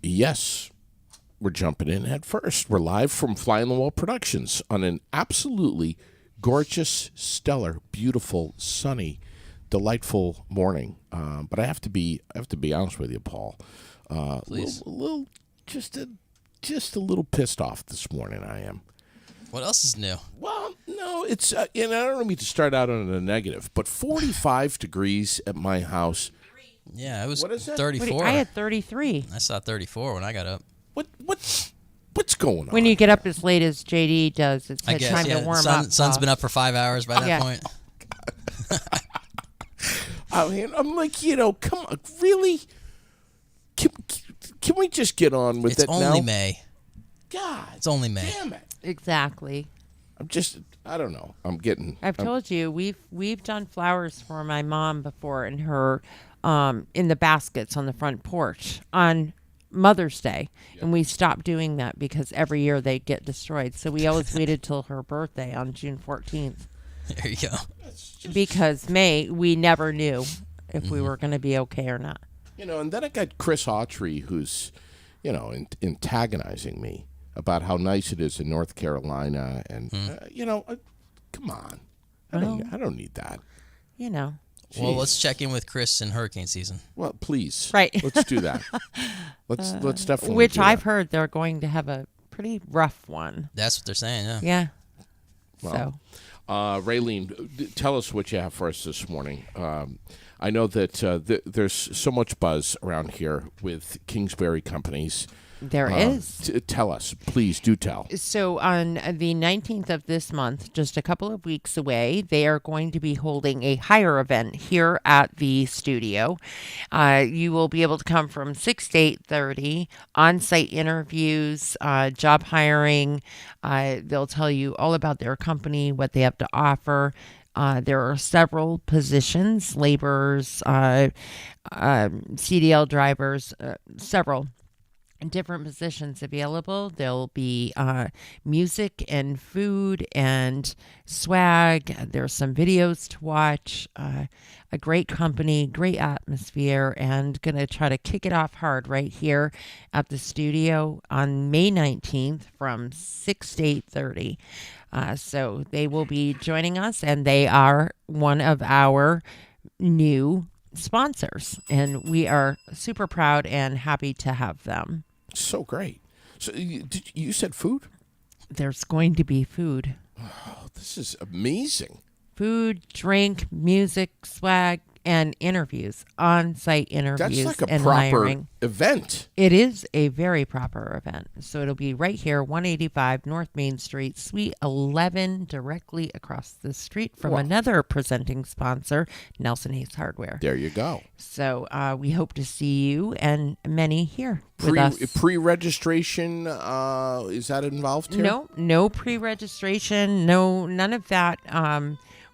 Yes, we're jumping in head first. We're live from Fly on the Wall Productions on an absolutely gorgeous, stellar, beautiful, sunny, delightful morning. But I have to be honest with you, Paul. Please. Just a little pissed off this morning. I am. What else is new? Well, no, it's and I don't mean to start out on a negative, but 45 degrees at my house. Yeah, it was What is that? 34. I had 33. I saw 34 when I got up. What's going on? When you get up as late as JD does, it's I guess, time yeah. to warm Sun, up. Sun's been up for 5 hours by that Yeah. point. I mean, I'm like, come on, really? Can we just get on with It's it now? only May. God, It's only May. damn it! Exactly. I don't know. I've told you we've done flowers for my mom before in her in the baskets on the front porch on Mother's Day, and we stopped doing that because every year they get destroyed. So we always waited till her birthday on June 14th There you go. because we never knew if we were going to be okay or not. And then I got Chris Autry, who's, antagonizing me about how nice it is in North Carolina, and come on, I don't need that. Well, let's check in with Chris in hurricane season. Well, please, Right. Let's do that. Let's definitely. Which do I've that. heard they're going to have a pretty rough one. That's what they're saying, yeah. Yeah. Well, So. Raylene, tell us what you have for us this morning. I know that there's so much buzz around here with Kingsbury companies. There is. Tell us, please do tell. So on the 19th of this month, just a couple of weeks away, they are going to be holding a hire event here at the studio. You will be able to come from 6 to 8:30, on-site interviews, job hiring. They'll tell you all about their company, what they have to offer. There are several positions, laborers, CDL drivers, several different positions available. There'll be music and food and swag. There's some videos to watch. A great company, great atmosphere, and going to try to kick it off hard right here at the studio on May 19th from 6 to 8:30. So they will be joining us, and they are one of our new sponsors, and we are super proud and happy to have them. So great. So you said food? There's going to be food. Oh, this is amazing. Food, drink, music, swag, and interviews, on-site interviews. That's like a and proper hiring. event. It is a very proper event. So it'll be right here, 185 North Main Street, Suite 11, directly across the street from another presenting sponsor, Nelson Hayes Hardware. There you go. So we hope to see you and many here with us. Pre-registration, is that involved here? No pre-registration, none of that.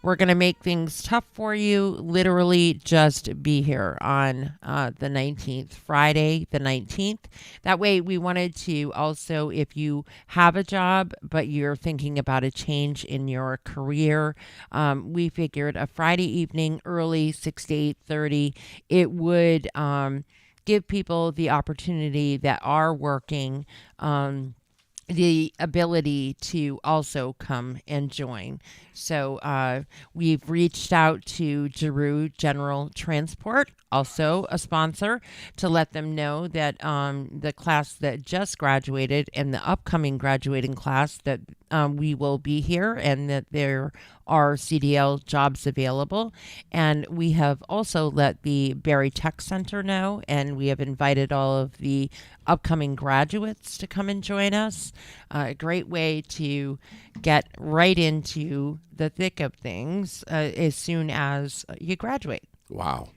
We're going to make things tough for you. Literally just be here on the 19th, Friday the 19th. That way we wanted to also, if you have a job, but you're thinking about a change in your career, we figured a Friday evening, early, 6 to 8:30, it would give people the opportunity that are working the ability to also come and join. So we've reached out to Giroux General Transport, also a sponsor, to let them know that the class that just graduated and the upcoming graduating class that we will be here and that there are CDL jobs available. And we have also let the Barry Tech Center know, and we have invited all of the upcoming graduates to come and join us. A great way to get right into the thick of things as soon as you graduate. Wow.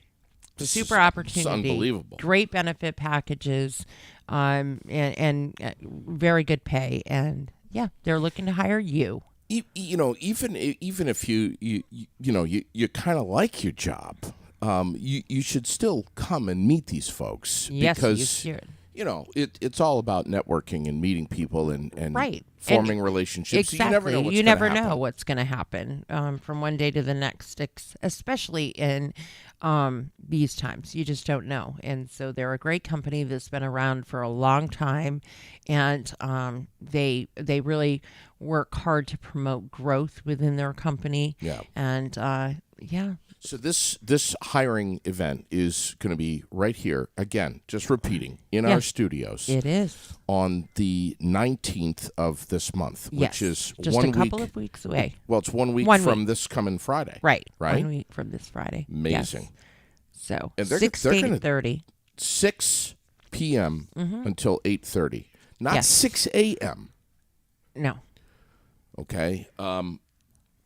Super opportunity. It's unbelievable. Great benefit packages, and very good pay. And yeah, they're looking to hire you. Even if you kind of like your job, you should still come and meet these folks. Yes, because, you should. it's all about networking and meeting people and Right. forming relationships. Exactly. So you never know what's You never gonna happen. know what's going to happen from one day to the next, especially in these times. You just don't know. And so they're a great company that's been around for a long time, and they really work hard to promote growth within their company. Yeah. And yeah, So this hiring event is going to be right here again. Just repeating in Yeah. our studios it is. on the 19th of this month, Yes. which is just one a couple week. of weeks away. Well, it's 1 week 1 from week. this coming Friday. Right. Right? 1 week from this Friday. Amazing. Yes. So And they're 6 to gonna- 8:30. 6 p.m. until 8:30, not Mm-hmm. Yes. 6 a.m. No. Okay.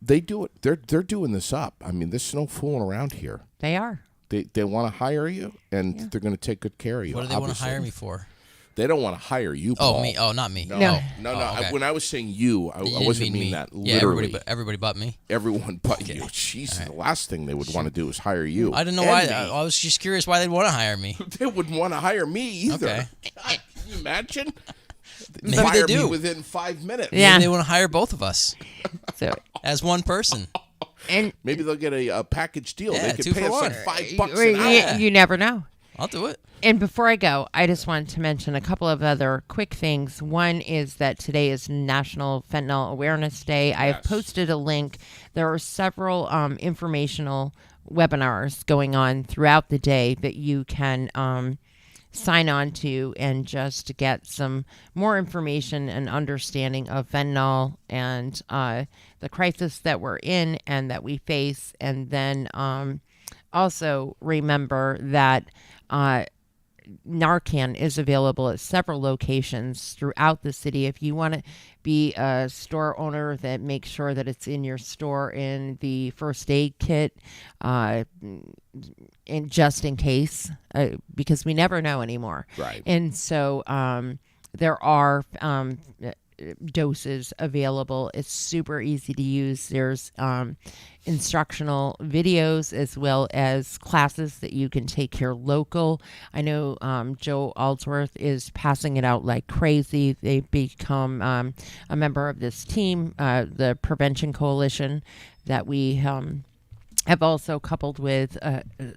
They do it. They're doing this up. I mean, there's no fooling around here. They are. They want to hire you, and they're going to take good care of you. What do they want to obviously. hire me for? They don't want to hire you. Oh, Paul. me. Oh, not me. No, No. no. Oh, okay. When I was saying you, I You didn't wasn't mean me. that Yeah, literally. everybody but me. Everyone but you. Jeez, the last thing they would want to do is hire you. I didn't know And why. me. I was just curious why they'd want to hire me. They wouldn't want to hire me either. Okay. God, can you imagine? Maybe Fire they me do. within 5 minutes. Yeah. Maybe they want to hire both of us So as one person. and Maybe they'll get a package deal. Yeah, they 2 could pay for us one. like $5 you, an hour. you never know. I'll do it. And before I go, I just wanted to mention a couple of other quick things. One is that today is National Fentanyl Awareness Day. I have Yes. posted a link. There are several informational webinars going on throughout the day that you can sign on to and just get some more information and understanding of fentanyl and the crisis that we're in and that we face. And then also remember that Narcan is available at several locations throughout the city. If you want to be a store owner, that makes sure that it's in your store in the first aid kit, and just in case, because we never know anymore. Right. And so there are doses available. It's super easy to use. There's instructional videos as well as classes that you can take here local. I know Joe Aldsworth is passing it out like crazy. They've become a member of this team, the Prevention Coalition, that we have also coupled with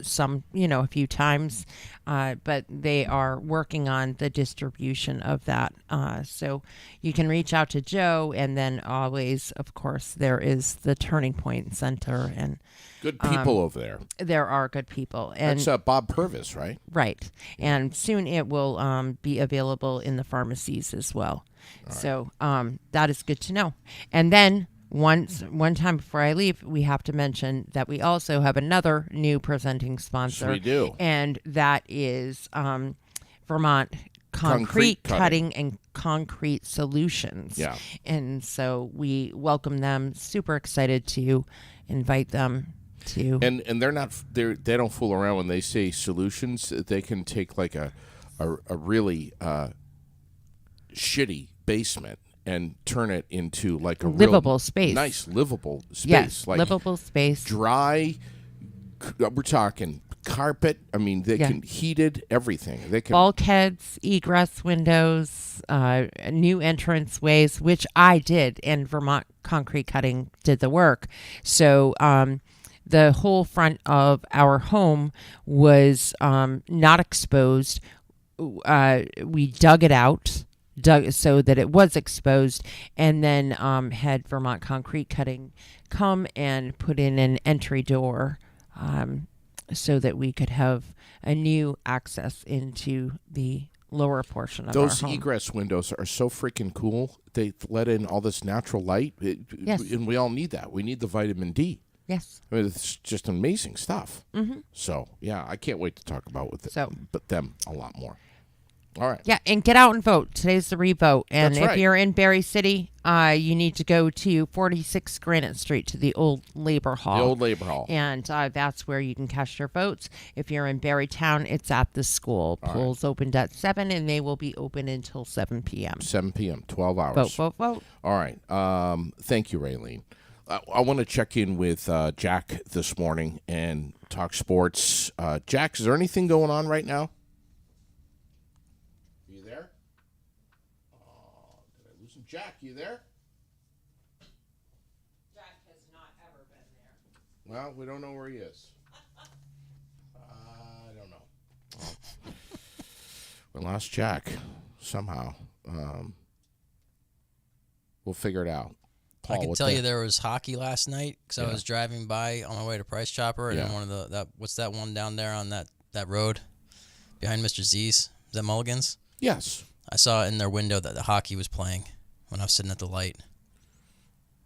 some, a few times, but they are working on the distribution of that. So you can reach out to Joe, and then always, of course, there is the Turning Point Center, and Good people over there. there are good people. And That's Bob Purvis, right? right, and soon it will be available in the pharmacies as well. So that is good to know. And then one time before I leave, we have to mention that we also have another new presenting sponsor. Yes, we do. And that is Vermont Concrete Cutting and Concrete Solutions. Yeah. And so we welcome them. Super excited to invite them to. And they don't fool around when they say solutions. They can take like a really shitty basement and turn it into like a Livable real space. nice livable space. Yes, like livable space. dry. We're talking carpet. I mean, they Yeah. can heated everything. They can. Bulkheads, egress windows, new entrance ways, which I did, and Vermont Concrete Cutting did the work. So the whole front of our home was not exposed. We dug it out, so that it was exposed, and then had Vermont Concrete Cutting come and put in an entry door, so that we could have a new access into the lower portion of Those our home. egress windows are so freaking cool. They let in all this natural light. Yes. And we all need that. We need the vitamin D. Yes. I mean, it's just amazing stuff. Mm-hmm. So, yeah, I can't wait to talk about So- them a lot more. All right. Yeah, and get out and vote. Today's the revote. And That's if right. you're in Berry City, you need to go to 46 Granite Street to the old Labor Hall. The old Labor Hall. And that's where you can cast your votes. If you're in Berrytown, it's at the school. Polls opened at 7, and they will be open until 7 p.m. 7 p.m., 12 hours. Vote, vote, vote. All right. Thank you, Raylene. I want to check in with Jack this morning and talk sports. Jack, is there anything going on right now? Jack, you there? Jack has not ever been there. Well, we don't know where he is. I don't know. We lost Jack somehow. We'll figure it out. I Paul, can tell you there was hockey last night because I was driving by on my way to Price Chopper, and then one of what's that one down there on that road behind Mr. Z's? Is that Mulligan's? Yes. I saw in their window that the hockey was playing when I was sitting at the light.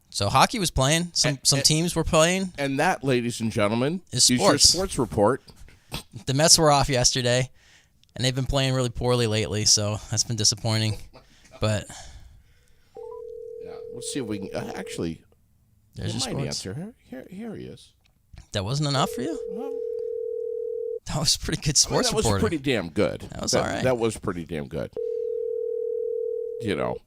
So hockey was playing. Some teams were playing. And that, ladies and gentlemen, is your sports. Sports report. The Mets were off yesterday, and they've been playing really poorly lately, so that's been disappointing. But yeah, let's see if we can actually. There's your might sports. answer. Here he is. That wasn't enough for you? Well, That was pretty good sports that was reporting. pretty damn good. That was all right. That was pretty damn good. You know.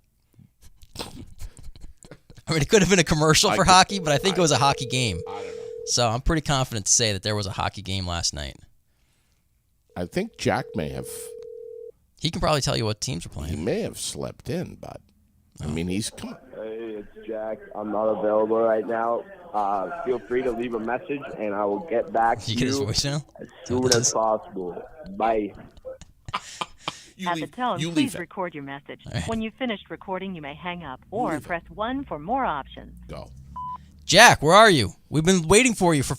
I mean, it could have been a commercial for hockey, but I think it was a hockey game. I don't know. So I'm pretty confident to say that there was a hockey game last night. I think Jack may have. He can probably tell you what teams were He playing. may have slept in, but I mean, he's come on. Hey, it's Jack. I'm not available right now. Feel free to leave a message, and I will get back to You get his you voicemail? as soon as possible. Bye. At the tone, you please leave it. record your message. All right. When you've finished recording, you may hang up or press 1 for more options. Go. Jack, where are you? We've been waiting for you for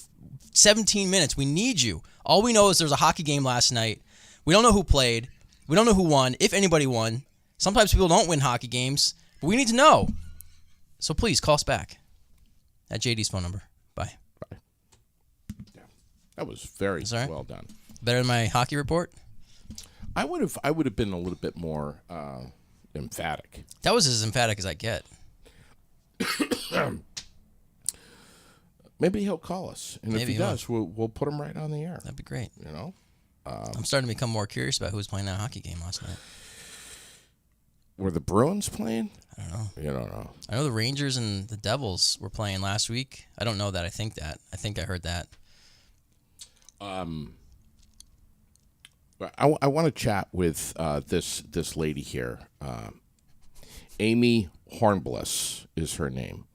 17 minutes. We need you. All we know is there's a hockey game last night. We don't know who played. We don't know who won, if anybody won. Sometimes people don't win hockey games, but we need to know. So please call us back at JD's phone number. Bye. Yeah, that was very That's all right. well done. Better than my hockey report? I would have been a little bit more emphatic. That was as emphatic as I get. Maybe he'll call us, and if Maybe he he will. does, we'll put him right on the air. That'd be great. You know. I'm starting to become more curious about who was playing that hockey game last night. Were the Bruins playing? I don't know. You don't know. I know the Rangers and the Devils were playing last week. I don't know that. I think I heard that. I want to chat with this lady here. Amy Hornbliss is her name,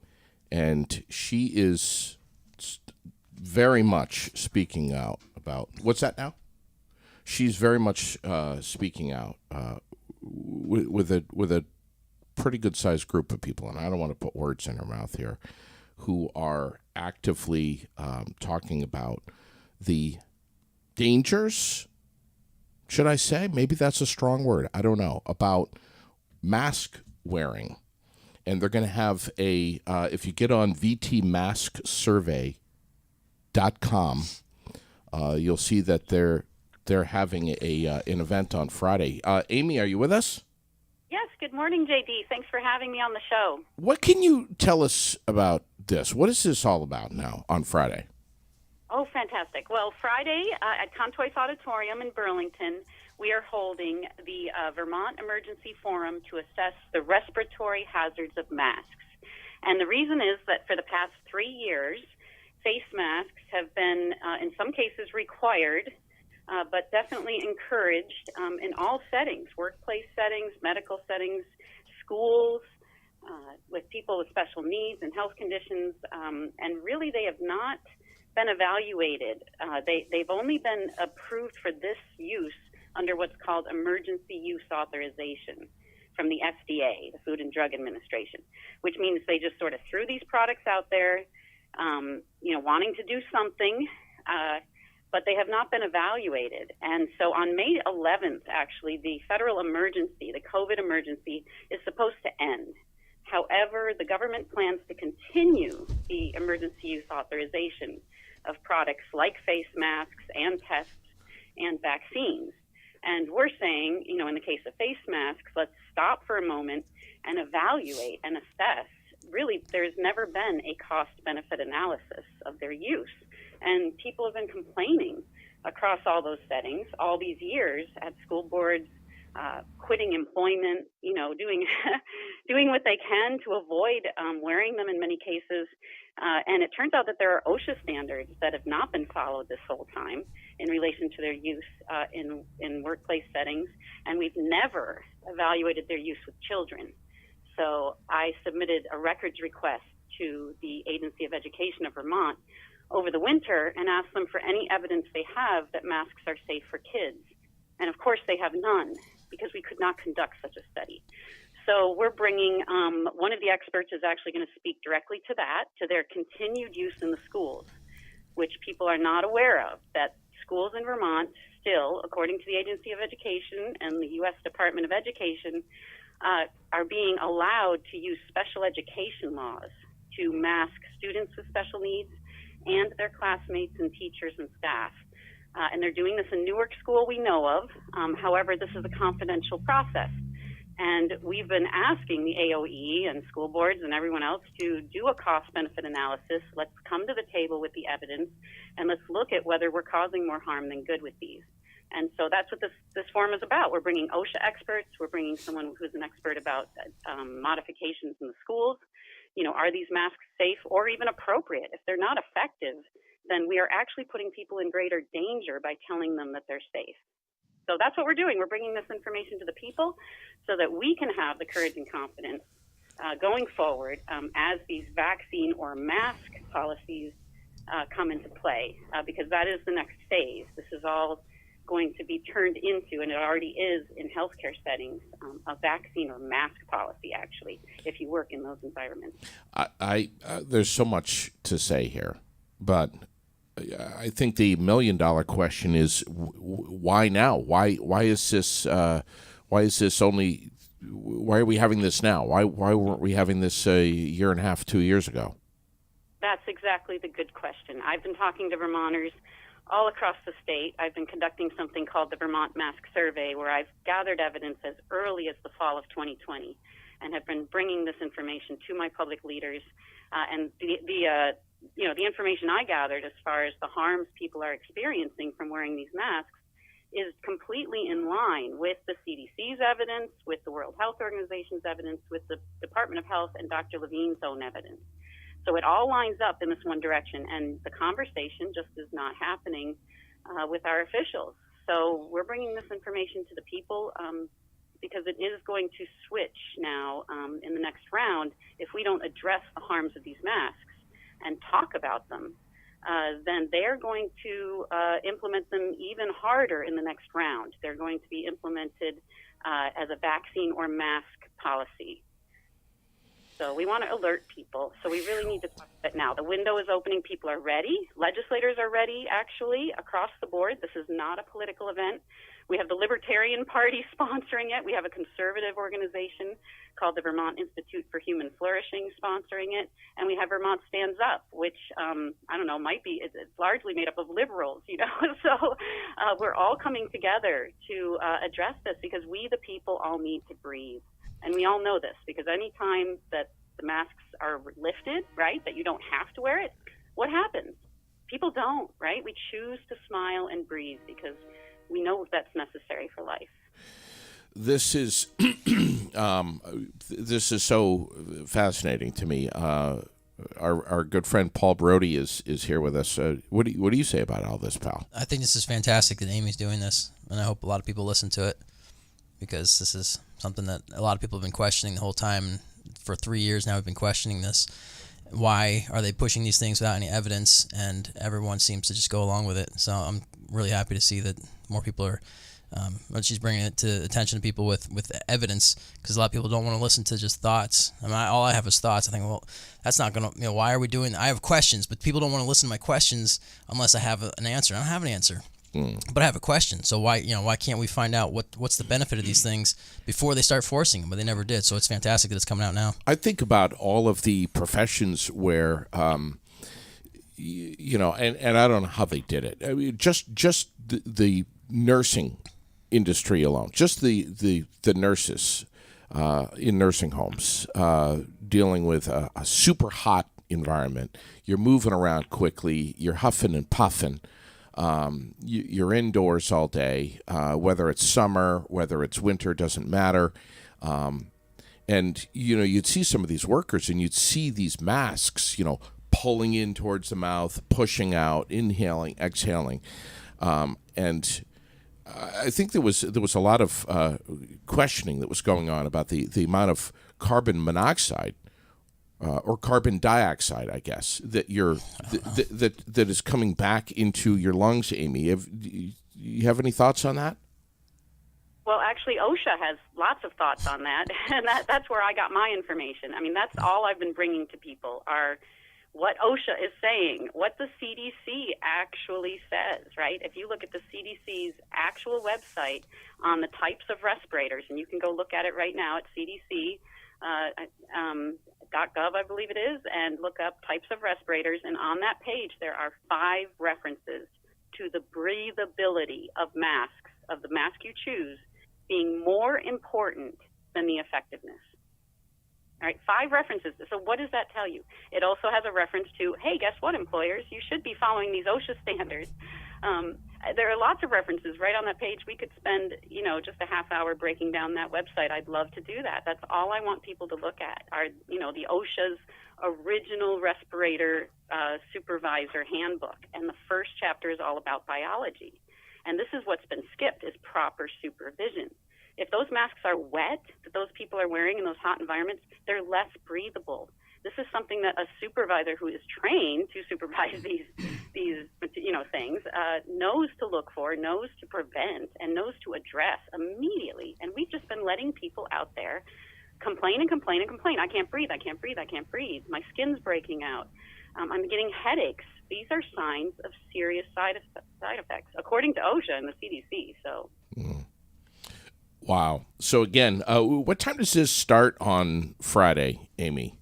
and she is very much speaking out about what's that now? She's very much speaking out with a pretty good sized group of people, and I don't want to put words in her mouth here, who are actively talking about the dangers. Should I say? Maybe that's a strong word. I don't know. About mask wearing. And they're going to have a, if you get on vtmasksurvey.com, you'll see that they're having an event on Friday. Amy, are you with us? Yes, good morning, JD. Thanks for having me on the show. What can you tell us about this? What is this all about now on Friday? Oh, fantastic. Well, Friday at Contois Auditorium in Burlington, we are holding the Vermont Emergency Forum to assess the respiratory hazards of masks. And the reason is that for the past 3 years, face masks have been, in some cases, required, but definitely encouraged in all settings, workplace settings, medical settings, schools, with people with special needs and health conditions. And really, they have not been evaluated. They've only been approved for this use under what's called emergency use authorization from the FDA, the Food and Drug Administration, which means they just sort of threw these products out there, wanting to do something, but they have not been evaluated. And so on May 11th, actually, the federal emergency, the COVID emergency, is supposed to end. However, the government plans to continue the emergency use authorization of products like face masks and tests and vaccines. And we're saying, in the case of face masks, let's stop for a moment and evaluate and assess. Really, there's never been a cost-benefit analysis of their use. And people have been complaining across all those settings all these years at school boards, quitting employment, doing doing what they can to avoid wearing them in many cases. And it turns out that there are OSHA standards that have not been followed this whole time in relation to their use in workplace settings. And we've never evaluated their use with children. So I submitted a records request to the Agency of Education of Vermont over the winter and asked them for any evidence they have that masks are safe for kids. And of course they have none, because we could not conduct such a study. So we're bringing, one of the experts is actually going to speak directly to that, to their continued use in the schools, which people are not aware of, that schools in Vermont still, according to the Agency of Education and the U.S. Department of Education, are being allowed to use special education laws to mask students with special needs and their classmates and teachers and staff. And they're doing this in Newark School we know of. However, this is a confidential process. And we've been asking the AOE and school boards and everyone else to do a cost-benefit analysis. Let's come to the table with the evidence, and let's look at whether we're causing more harm than good with these. And so that's what this forum is about. We're bringing OSHA experts. We're bringing someone who's an expert about modifications in the schools. You know, are these masks safe or even appropriate? If they're not effective, then we are actually putting people in greater danger by telling them that they're safe. So that's what we're doing. We're bringing this information to the people so that we can have the courage and confidence going forward as these vaccine or mask policies come into play, because that is the next phase. This is all going to be turned into, and it already is in healthcare settings, a vaccine or mask policy, actually, if you work in those environments. There's so much to say here, but I think the $1 million question is why now? Why is this? Why is this only? Why are we having this now? Why weren't we having this a year and a half, 2 years ago? That's exactly the good question. I've been talking to Vermonters all across the state. I've been conducting something called the Vermont Mask Survey, where I've gathered evidence as early as the fall of 2020, and have been bringing this information to my public leaders. And the information I gathered as far as the harms people are experiencing from wearing these masks is completely in line with the CDC's evidence, with the World Health Organization's evidence, with the Department of Health and Dr. Levine's own evidence. So it all lines up in this one direction, and the conversation just is not happening with our officials. So we're bringing this information to the people because it is going to switch now in the next round if we don't address the harms of these masks and talk about them. Then they're going to implement them even harder in the next round. They're going to be implemented as a vaccine or mask policy. So we want to alert people. So we really need to talk about it now. The window is opening. People are ready. Legislators are ready, actually, across the board. This is not a political event. We have the Libertarian Party sponsoring it. We have a conservative organization called the Vermont Institute for Human Flourishing sponsoring it. And we have Vermont Stands Up, which, it's largely made up of liberals, So we're all coming together to address this because we, the people, all need to breathe. And we all know this because any time that the masks are lifted, right, that you don't have to wear it, what happens? People don't, right? We choose to smile and breathe because we know that's necessary for life. This is this is so fascinating to me. Our good friend Paul Brody is here with us. What do you say about all this, pal? I think this is fantastic that Amy's doing this, and I hope a lot of people listen to it because this is something that a lot of people have been questioning the whole time. For 3 years now, we've been questioning this. Why are they pushing these things without any evidence? And everyone seems to just go along with it. So I'm really happy to see that more people are. She's bringing it to attention to people with evidence because a lot of people don't want to listen to just thoughts. All I have is thoughts. I think, well, that's not going to. Why are we doing that? I have questions, but people don't want to listen to my questions unless I have an answer. I don't have an answer. But I have a question. So why can't we find out what's the benefit of these things before they start forcing them? But they never did. So it's fantastic that it's coming out now. I think about all of the professions where, and I don't know how they did it. I mean, just the nursing industry alone, just the nurses in nursing homes dealing with a super hot environment. You're moving around quickly. You're huffing and puffing. You're indoors all day, whether it's summer, whether it's winter, doesn't matter. And, you'd see some of these workers and you'd see these masks, pulling in towards the mouth, pushing out, inhaling, exhaling. And I think there was a lot of questioning that was going on about the amount of carbon monoxide or carbon dioxide, I guess, that that is coming back into your lungs, Amy. Do you have any thoughts on that? Well, actually, OSHA has lots of thoughts on that, and that's where I got my information. I mean, that's all I've been bringing to people are what OSHA is saying, what the CDC actually says, right? If you look at the CDC's actual website on the types of respirators, and you can go look at it right now at CDC.gov, I believe it is, and look up types of respirators, and on that page there are 5 references to the breathability of masks, of the mask you choose, being more important than the effectiveness. All right, 5 references. So what does that tell you? It also has a reference to, hey, guess what, employers? You should be following these OSHA standards. There are lots of references right on that page. We could spend, just a half hour breaking down that website. I'd love to do that. That's all I want people to look at are, the OSHA's original respirator supervisor handbook. And the first chapter is all about biology. And this is what's been skipped is proper supervision. If those masks are wet that those people are wearing in those hot environments, they're less breathable. This is something that a supervisor who is trained to supervise these things knows to look for, knows to prevent, and knows to address immediately. And we've just been letting people out there complain and complain and complain. I can't breathe. I can't breathe. I can't breathe. My skin's breaking out. I'm getting headaches. These are signs of serious side effects, according to OSHA and the CDC. So. Wow. So again, what time does this start on Friday, Amy?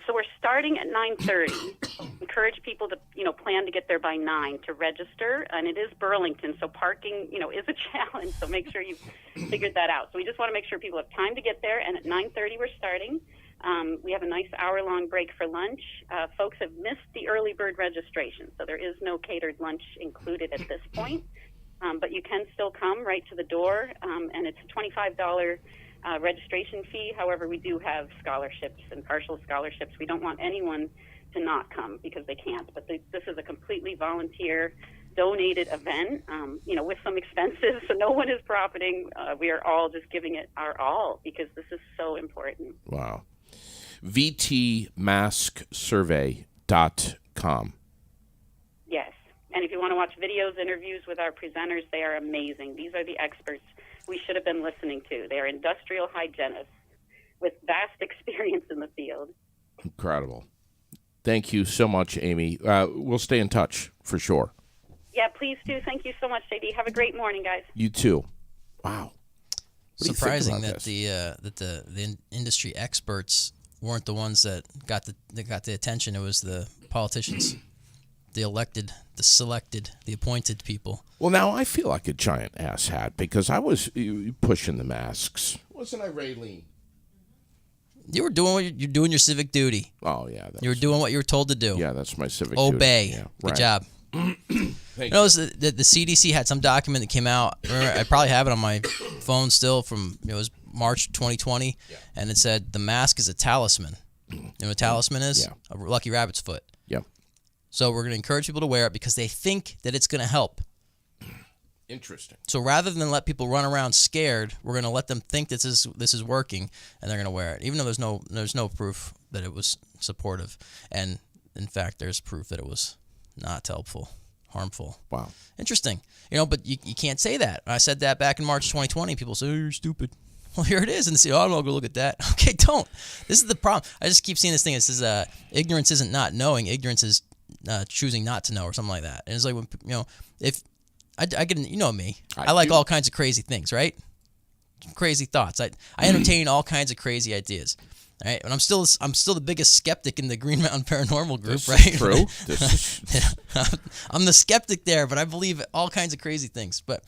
So we're starting at 9:30. Encourage people to, plan to get there by 9 to register. And it is Burlington, so parking, is a challenge. So make sure you've figured that out. So we just want to make sure people have time to get there. And at 9:30 we're starting. We have a nice hour-long break for lunch. Folks have missed the early bird registration, so there is no catered lunch included at this point. But you can still come right to the door, and it's a $25 registration fee. However, we do have scholarships and partial scholarships. We don't want anyone to not come because they can't. But this is a completely volunteer, donated event, with some expenses, so no one is profiting. We are all just giving it our all because this is so important. Wow. VTmasksurvey.com. Yes. And if you want to watch videos, interviews with our presenters, they are amazing. These are the experts we should have been listening to. They are industrial hygienists with vast experience in the field. Incredible. Thank you so much, Amy. We'll stay in touch for sure. Yeah, please do. Thank you so much, JD. Have a great morning, guys. You too. Wow. Surprising that the industry experts weren't the ones that got the attention. It was the politicians, the elected, the selected, the appointed people. Well, now I feel like a giant asshat because I was pushing the masks. Wasn't I, Raylene? You were doing you're doing your civic duty. Oh yeah, you were doing what you were told to do. Yeah, that's my civic Obey. duty. Yeah, Good job. Thank you. The CDC had some document that came out. I probably have it on my phone still from it was March 2020, and it said the mask is a talisman. You know what a talisman is? Yeah. A lucky rabbit's foot. Yep. So we're going to encourage people to wear it because they think that it's going to help. Interesting. So rather than let people run around scared, we're going to let them think this is working, and they're going to wear it, even though there's no proof that it was supportive, and in fact there's proof that it was not helpful, harmful. Wow. Interesting. But you can't say that. I said that back in March 2020. People say, oh, you're stupid. Well, here it is, and they say, oh, I'm not going to look at that. Okay, don't. This is the problem. I just keep seeing this thing. It says ignorance isn't not knowing. Ignorance is choosing not to know, or something like that. And it's like when if I get, me. I like all kinds of crazy things, right? Crazy thoughts. I entertain all kinds of crazy ideas. Right, and I'm still the biggest skeptic in the Green Mountain Paranormal group, right? True. I'm the skeptic there, but I believe all kinds of crazy things. But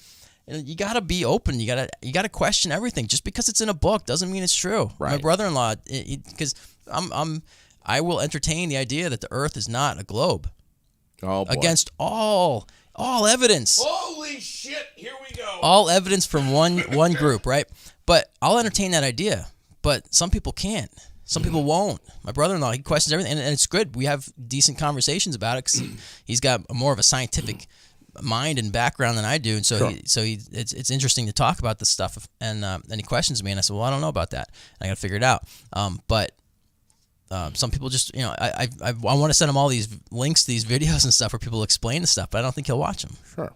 you got to be open. You got to question everything. Just because it's in a book doesn't mean it's true. Right. My brother-in-law, because I will entertain the idea that the Earth is not a globe. Oh boy. Against all evidence. Holy shit! Here we go. All evidence from one group, right? But I'll entertain that idea. But some people can't. Some people won't. My brother-in-law, he questions everything, and it's good. We have decent conversations about it because he's got more of a scientific mind and background than I do, and so Sure. it's interesting to talk about this stuff. And he questions me, and I said, well, I don't know about that. I got to figure it out. But some people just, I want to send him all these links to these videos and stuff where people explain the stuff, but I don't think he'll watch them. Sure.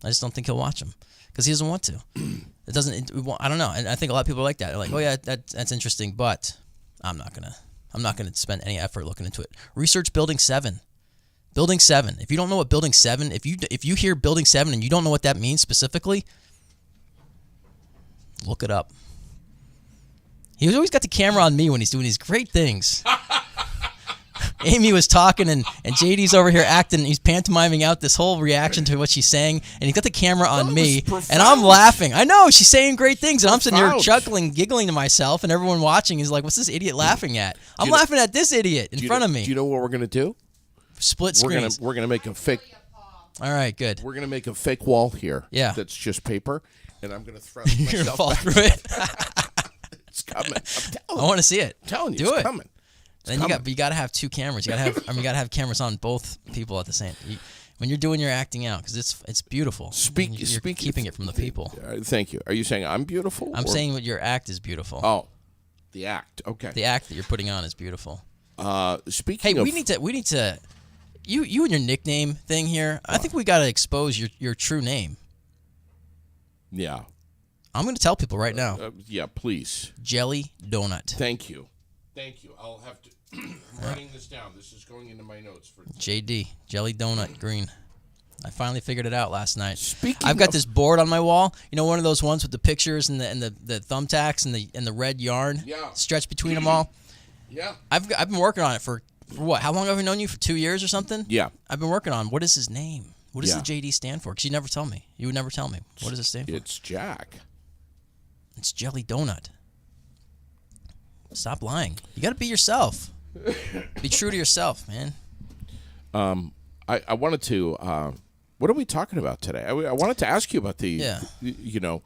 I just don't think he'll watch them because he doesn't want to. It doesn't. I don't know, and I think a lot of people are like that. They're like, oh yeah, that's interesting, but I'm not gonna spend any effort looking into it. Research Building 7. Building 7. If you don't know what Building 7, if you hear Building 7 and you don't know what that means specifically, look it up. He's always got the camera on me when he's doing these great things. Amy was talking, and JD's over here acting. He's pantomiming out this whole reaction to what she's saying, and he's got the camera on me, and I'm laughing. I know, she's saying great things, and I'm sitting here chuckling, giggling to myself, and everyone watching is like, what's this idiot laughing at? I'm laughing at this idiot in front of me. Do you know what we're going to do? Split screens. We're gonna make a fake. All right, good. We're gonna make a fake wall here. Yeah. That's just paper, and I'm gonna thrust You're gonna myself fall back. through it. It's coming. I want to see it. I'm telling you, Do it's it. coming. Then you got to have two cameras. You got to have cameras on both people at the same. When you're doing your acting out, because it's beautiful. You're keeping it from the people. Thank you. Are you saying I'm beautiful? I'm saying what your act is beautiful. Oh, the act. Okay. The act that you're putting on is beautiful. Speaking Hey, of, we need to. You and your nickname thing here. I think we got to expose your true name. Yeah. I'm going to tell people right now. Yeah, please. Jelly Donut. Thank you. Thank you. I'll have to. I'm writing this down. This is going into my notes for JD Jelly Donut Green. I finally figured it out last night. I've got this board on my wall. You know, one of those ones with the pictures and the thumbtacks and the red yarn stretched between them all. Yeah. I've been working on it for what? How long have I known you? For 2 years or something? Yeah. I've been working on what is his name? What does Yeah. the JD stand for? Because you never tell me. You would never tell me. What does it stand for? It's Jack. It's Jelly Donut. Stop lying. You got to be yourself. Be true to yourself, man. I wanted to. What are we talking about today? I wanted to ask you about the. Yeah. You know,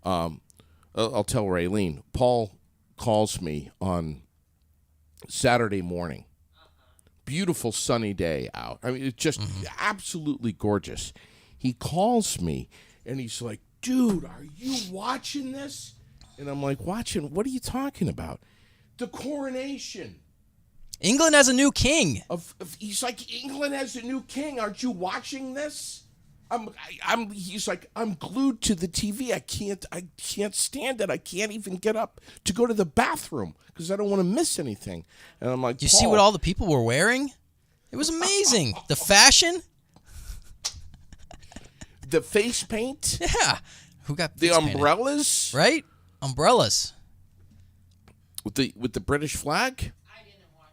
I'll tell Raylene. Paul calls me on Saturday morning. Beautiful sunny day out. I mean, it's just absolutely gorgeous. He calls me and he's like, "Dude, are you watching this?" And I'm like, "Watching? What are you talking about?" The coronation. England has a new king. He's like, "England has a new king. Aren't you watching this?" He's like, "I'm glued to the TV. I can't stand it. I can't even get up to go to the bathroom because I don't want to miss anything." And I'm like, You see what all the people were wearing? It was amazing. The fashion. the face paint, Yeah. Who got the face painted? umbrellas, Right? Umbrellas. with the British flag. I didn't watch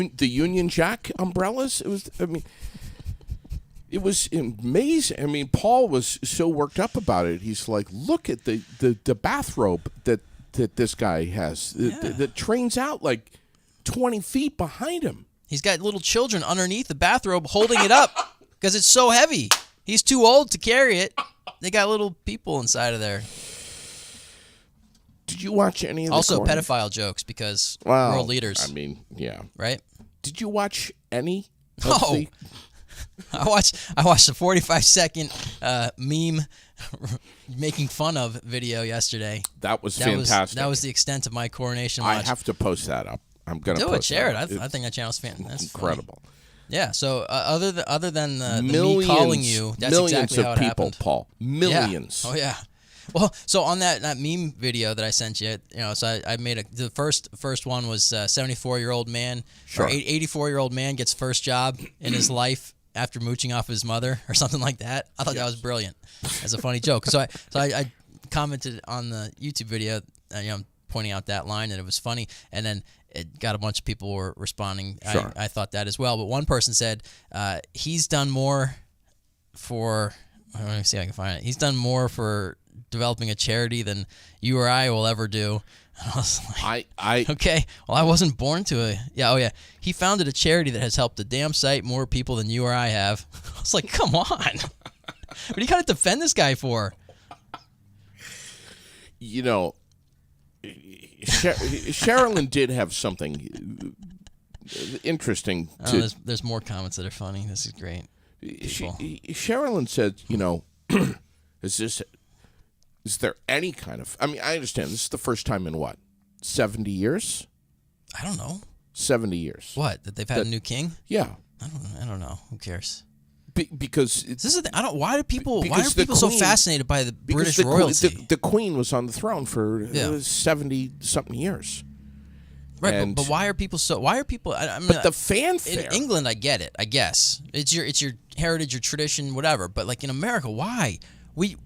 either. The Union Jack umbrellas. It was. I mean. It was amazing. I mean, Paul was so worked up about it. He's like, "Look at the bathrobe that this guy has that trains out like 20 feet behind him." He's got little children underneath the bathrobe holding it up because it's so heavy. He's too old to carry it. They got little people inside of there. Did you watch any of the Also, coronation? pedophile jokes because Well, world leaders, I mean, yeah. right? Did you watch any? Of No. the, I watched a 45-second meme making fun of video yesterday. that was fantastic. That was the extent of my coronation I watch. have to post that up. I'm gonna Do it, post share it. that up. I think that channel's fantastic. That's Incredible. funny. Yeah. So other than the Millions, me calling you, that's millions exactly how of it people, happened. Paul. Millions. Yeah. Oh yeah. Well, so on that meme video that I sent you, so I made the first one was 74-year-old man Sure. or 84-year-old man gets first job in his life after mooching off his mother or something like that. I thought that was brilliant as a funny joke. So I commented on the YouTube video, pointing out that line and it was funny, and then it got a bunch of people were responding. Sure. I thought that as well, but one person said he's done more for. Let me see if I can find it. He's done more for developing a charity than you or I will ever do. And I was like, okay, well, I wasn't born to a... Yeah, oh yeah. He founded a charity that has helped a damn sight more people than you or I have. I was like, come on. What do you got to defend this guy for? You know, Sherilyn did have something interesting to... There's more comments that are funny. This is great. Sherilyn said, is there any kind of? I mean, I understand this is the first time in what, 70 years? I don't know. 70 years. What? That they've had a new king? Yeah. I don't know. Who cares? Because This is the thing. I don't. Why are people Because the so Queen- fascinated by the British the, royalty? The Queen was on the throne for Yeah. 70 something years. Right, and- but why are people so? Why are people? I mean, But the fanfare. in England, I get it. I guess it's your heritage, your tradition, whatever. But like in America, why? We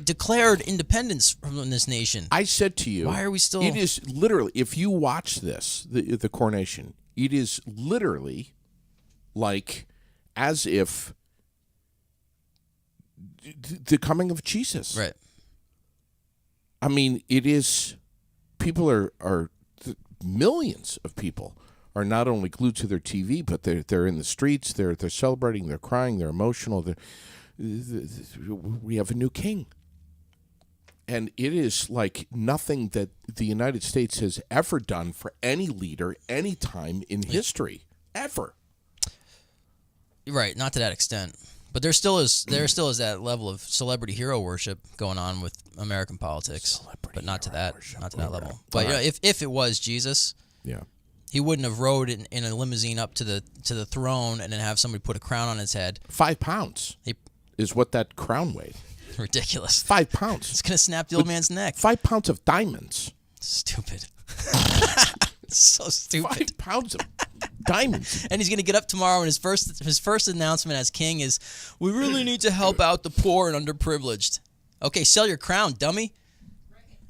declared independence from this nation. I said to you, Why are we still- It is literally, if you watch this, the coronation, it is literally like as if the coming of Jesus. Right. I mean, it is. People are millions of people are not only glued to their TV, but they're in the streets. They're celebrating. They're crying. They're emotional. We have a new king, and it is like nothing that the United States has ever done for any leader, any time in history, ever. Right. Not to that extent. But there still is that level of celebrity hero worship going on with American politics, but not to that level. But if it was Jesus, Yeah. he wouldn't have rode in a limousine up to the throne and then have somebody put a crown on his head. 5 pounds is what that crown weighed. Ridiculous. 5 pounds. It's gonna snap the old man's neck. 5 pounds of diamonds. Stupid. So stupid. 5 pounds of diamonds. And he's going to get up tomorrow, and his first announcement as king is, "We really need to help out the poor and underprivileged." Okay, sell your crown, dummy.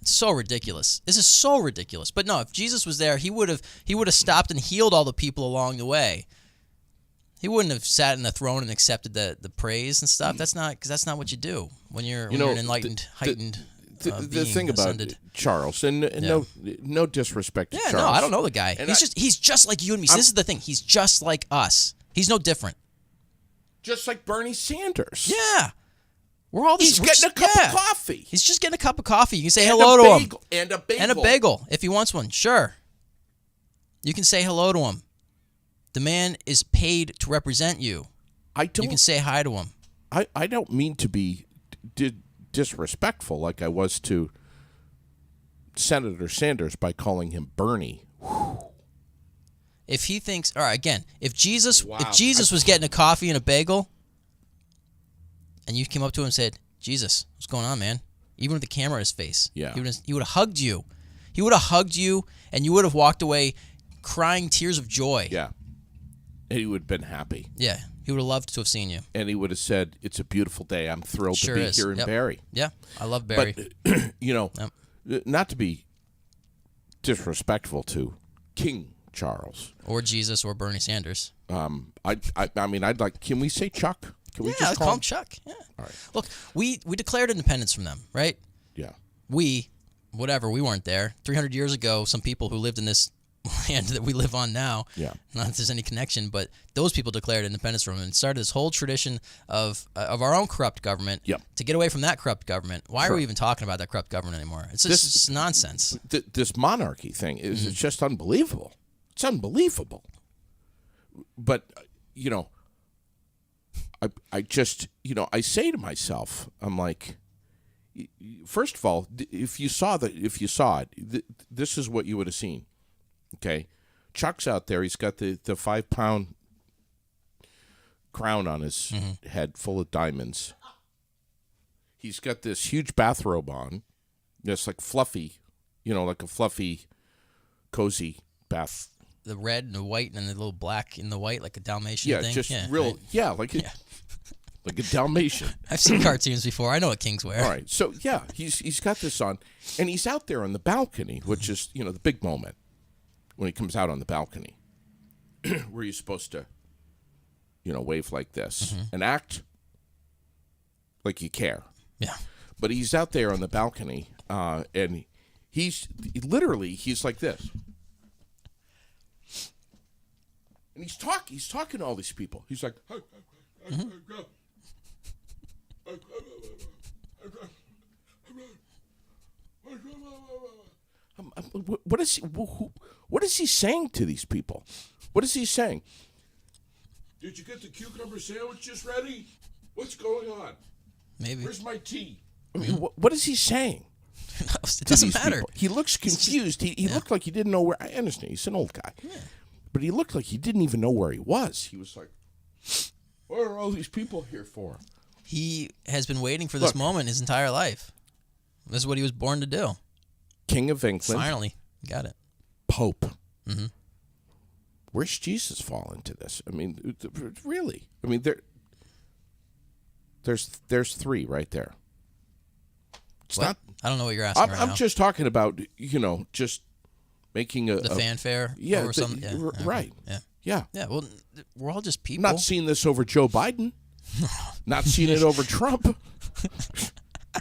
It's so ridiculous. This is so ridiculous. But no, if Jesus was there, he would have stopped and healed all the people along the way. He wouldn't have sat in the throne and accepted the praise and stuff. That's not what you do when you're an enlightened, heightened. The being thing about ascended. Charles, and no disrespect to Yeah, Charles. no, I don't know the guy. And He's just like you and me. So this is the thing. He's just like us. He's no different. Just like Bernie Sanders. Yeah. We're all He's getting a cup of coffee. He's just getting a cup of coffee. You can say And hello a to him. bagel. And a bagel. And a bagel if he wants one. Sure. You can say hello to him. The man is paid to represent you. I You don't. can say hi to him. I don't mean to be disrespectful like I was to Senator Sanders by calling him Bernie. If he thinks, all right, again, if Jesus Wow. was getting a coffee and a bagel, and you came up to him and said, "Jesus, what's going on, man?" Even with the camera in his face, Yeah. he would have hugged you. He would have hugged you, and you would have walked away crying tears of joy. Yeah. And he would have been happy. Yeah, he would have loved to have seen you. And he would have said, "It's a beautiful day. I'm thrilled Sure to be is. here in Yep. Barrie." Yeah, I love Barry. But, Yep. not to be disrespectful to King Charles. Or Jesus or Bernie Sanders. I mean, I'd like, can we say Chuck? Can we Yeah, just call him Chuck. Yeah. All right. Look, we declared independence from them, right? Yeah. We weren't there. 300 years ago, some people who lived in this land that we live on now, Yeah. not that there's any connection, but those people declared independence from them and started this whole tradition of our own corrupt government Yep. to get away from that corrupt government. Why Sure. are we even talking about that corrupt government anymore? It's just it's nonsense. This monarchy thing is Mm-hmm. it's just unbelievable. It's unbelievable. But, I just, I say to myself, I'm like, first of all, if you saw it, this is what you would have seen. Okay, Chuck's out there. He's got the 5 pound crown on his head, full of diamonds. He's got this huge bathrobe on, just like fluffy, like a fluffy, cozy bath. The red and the white and the little black in the white, like a Dalmatian Yeah, thing. just yeah, real. right. Yeah, like a Dalmatian. I've seen cartoons before. I know what kings wear. All right, so yeah, he's got this on, and he's out there on the balcony, which is the big moment when he comes out on the balcony, where you're supposed to, wave like this and act like you care. Yeah. But he's out there on the balcony, and he's like this, and he's talking to all these people. He's like. What is he saying to these people? What is he saying? Did you get the cucumber sandwiches ready? What's going on? Maybe. Where's my tea? I mean, what is he saying? It to doesn't these matter. people? He looks confused. He looked like he didn't know where. I understand. He's an old guy. Yeah. But he looked like he didn't even know where he was. He was like, what are all these people here for? He has been waiting for this moment his entire life. This is what he was born to do. King of England. Finally, got it. Pope. Mm-hmm. Where's Jesus fall into this? I mean, really? I mean, there's three right there. It's What? not. I don't know what you're asking right I'm now. just talking about just making The fanfare yeah, or something. Yeah, okay. right. Yeah. Yeah. Yeah, well, we're all just people. Not seeing this over Joe Biden. Not seeing it over Trump.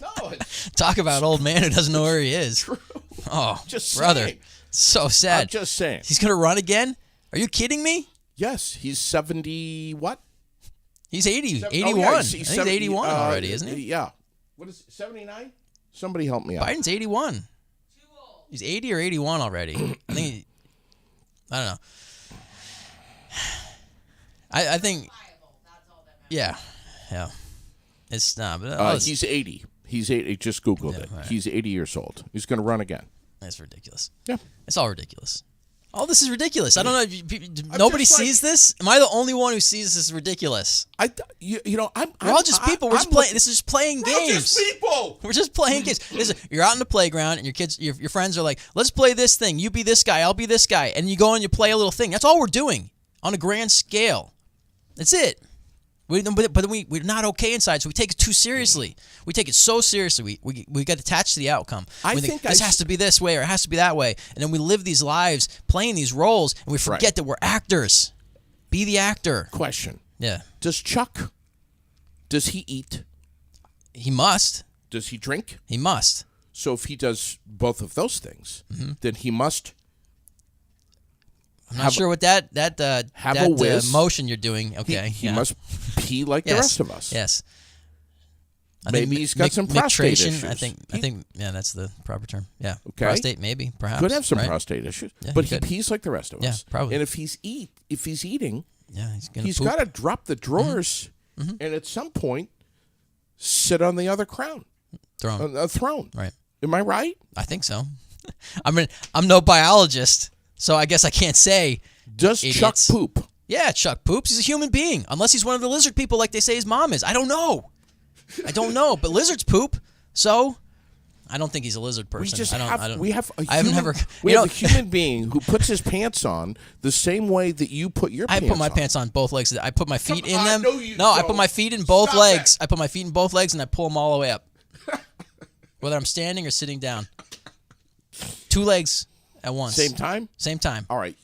No, Talk about old man who doesn't know where he is. true. Oh, Just brother. saying. So sad. I'm just saying. He's going to run again? Are you kidding me? Yes, he's 70. What? He's 80, 81. Oh, yeah, I think he's 70, 81 already, isn't he? Yeah. What is it, 79? Somebody help me out. Biden's 81. He's 80 or 81 already. I think I don't know. I think yeah. It's not, but He's 80. He's 80. Just Googled it. right. He's 80 years old. He's going to run again. that's ridiculous. Yeah. It's all ridiculous. All this is ridiculous. I don't know if nobody just like- sees this. Am I the only one who sees this as ridiculous? I'm. We're all just people. We're just playing. This is just playing We're all games. just people. We're just playing games. Listen, you're out in the playground and your kids, your friends are like, let's play this thing. You be this guy, I'll be this guy. And you go and you play a little thing. That's all we're doing on a grand scale. That's it. But we're not okay inside, so we take it too seriously. We take it so seriously. We get attached to the outcome. We think this has to be this way or it has to be that way. And then we live these lives playing these roles, and we forget that we're actors. Be the actor. Question. Yeah. Does he eat? He must. Does he drink? He must. So if he does both of those things, then he must I'm not sure what that have a whiz. motion you're doing. Okay. He must pee like the rest of us. Yes. I Maybe think he's got some prostate issues. I think yeah, that's the proper term. Yeah. Okay. Prostate maybe, perhaps. Could have some right? prostate issues, Yeah, but he he could. pees like the rest of Yeah, us. probably. And if he's eating, Yeah, he's poop. got to drop the drawers and at some point sit on the other throne. Right. Am I right? I think so. I'm no biologist, so I guess I can't say. Does Chuck Idiots. poop? Yeah, Chuck poops. He's a human being, unless he's one of the lizard people like they say his mom is. I don't know. But lizards poop, so I don't think he's a lizard person. We just I don't, have I don't, we have a I haven't human, never. we you have know, a human being who puts his pants on the same way that you put your I pants on. put my pants on both legs. I put my feet in on, them. no, you I don't. put my feet in both Stop legs. that. I put my feet in both legs and I pull them all the way up, whether I'm standing or sitting down. 2 legs at once. Same time? Same time. All right.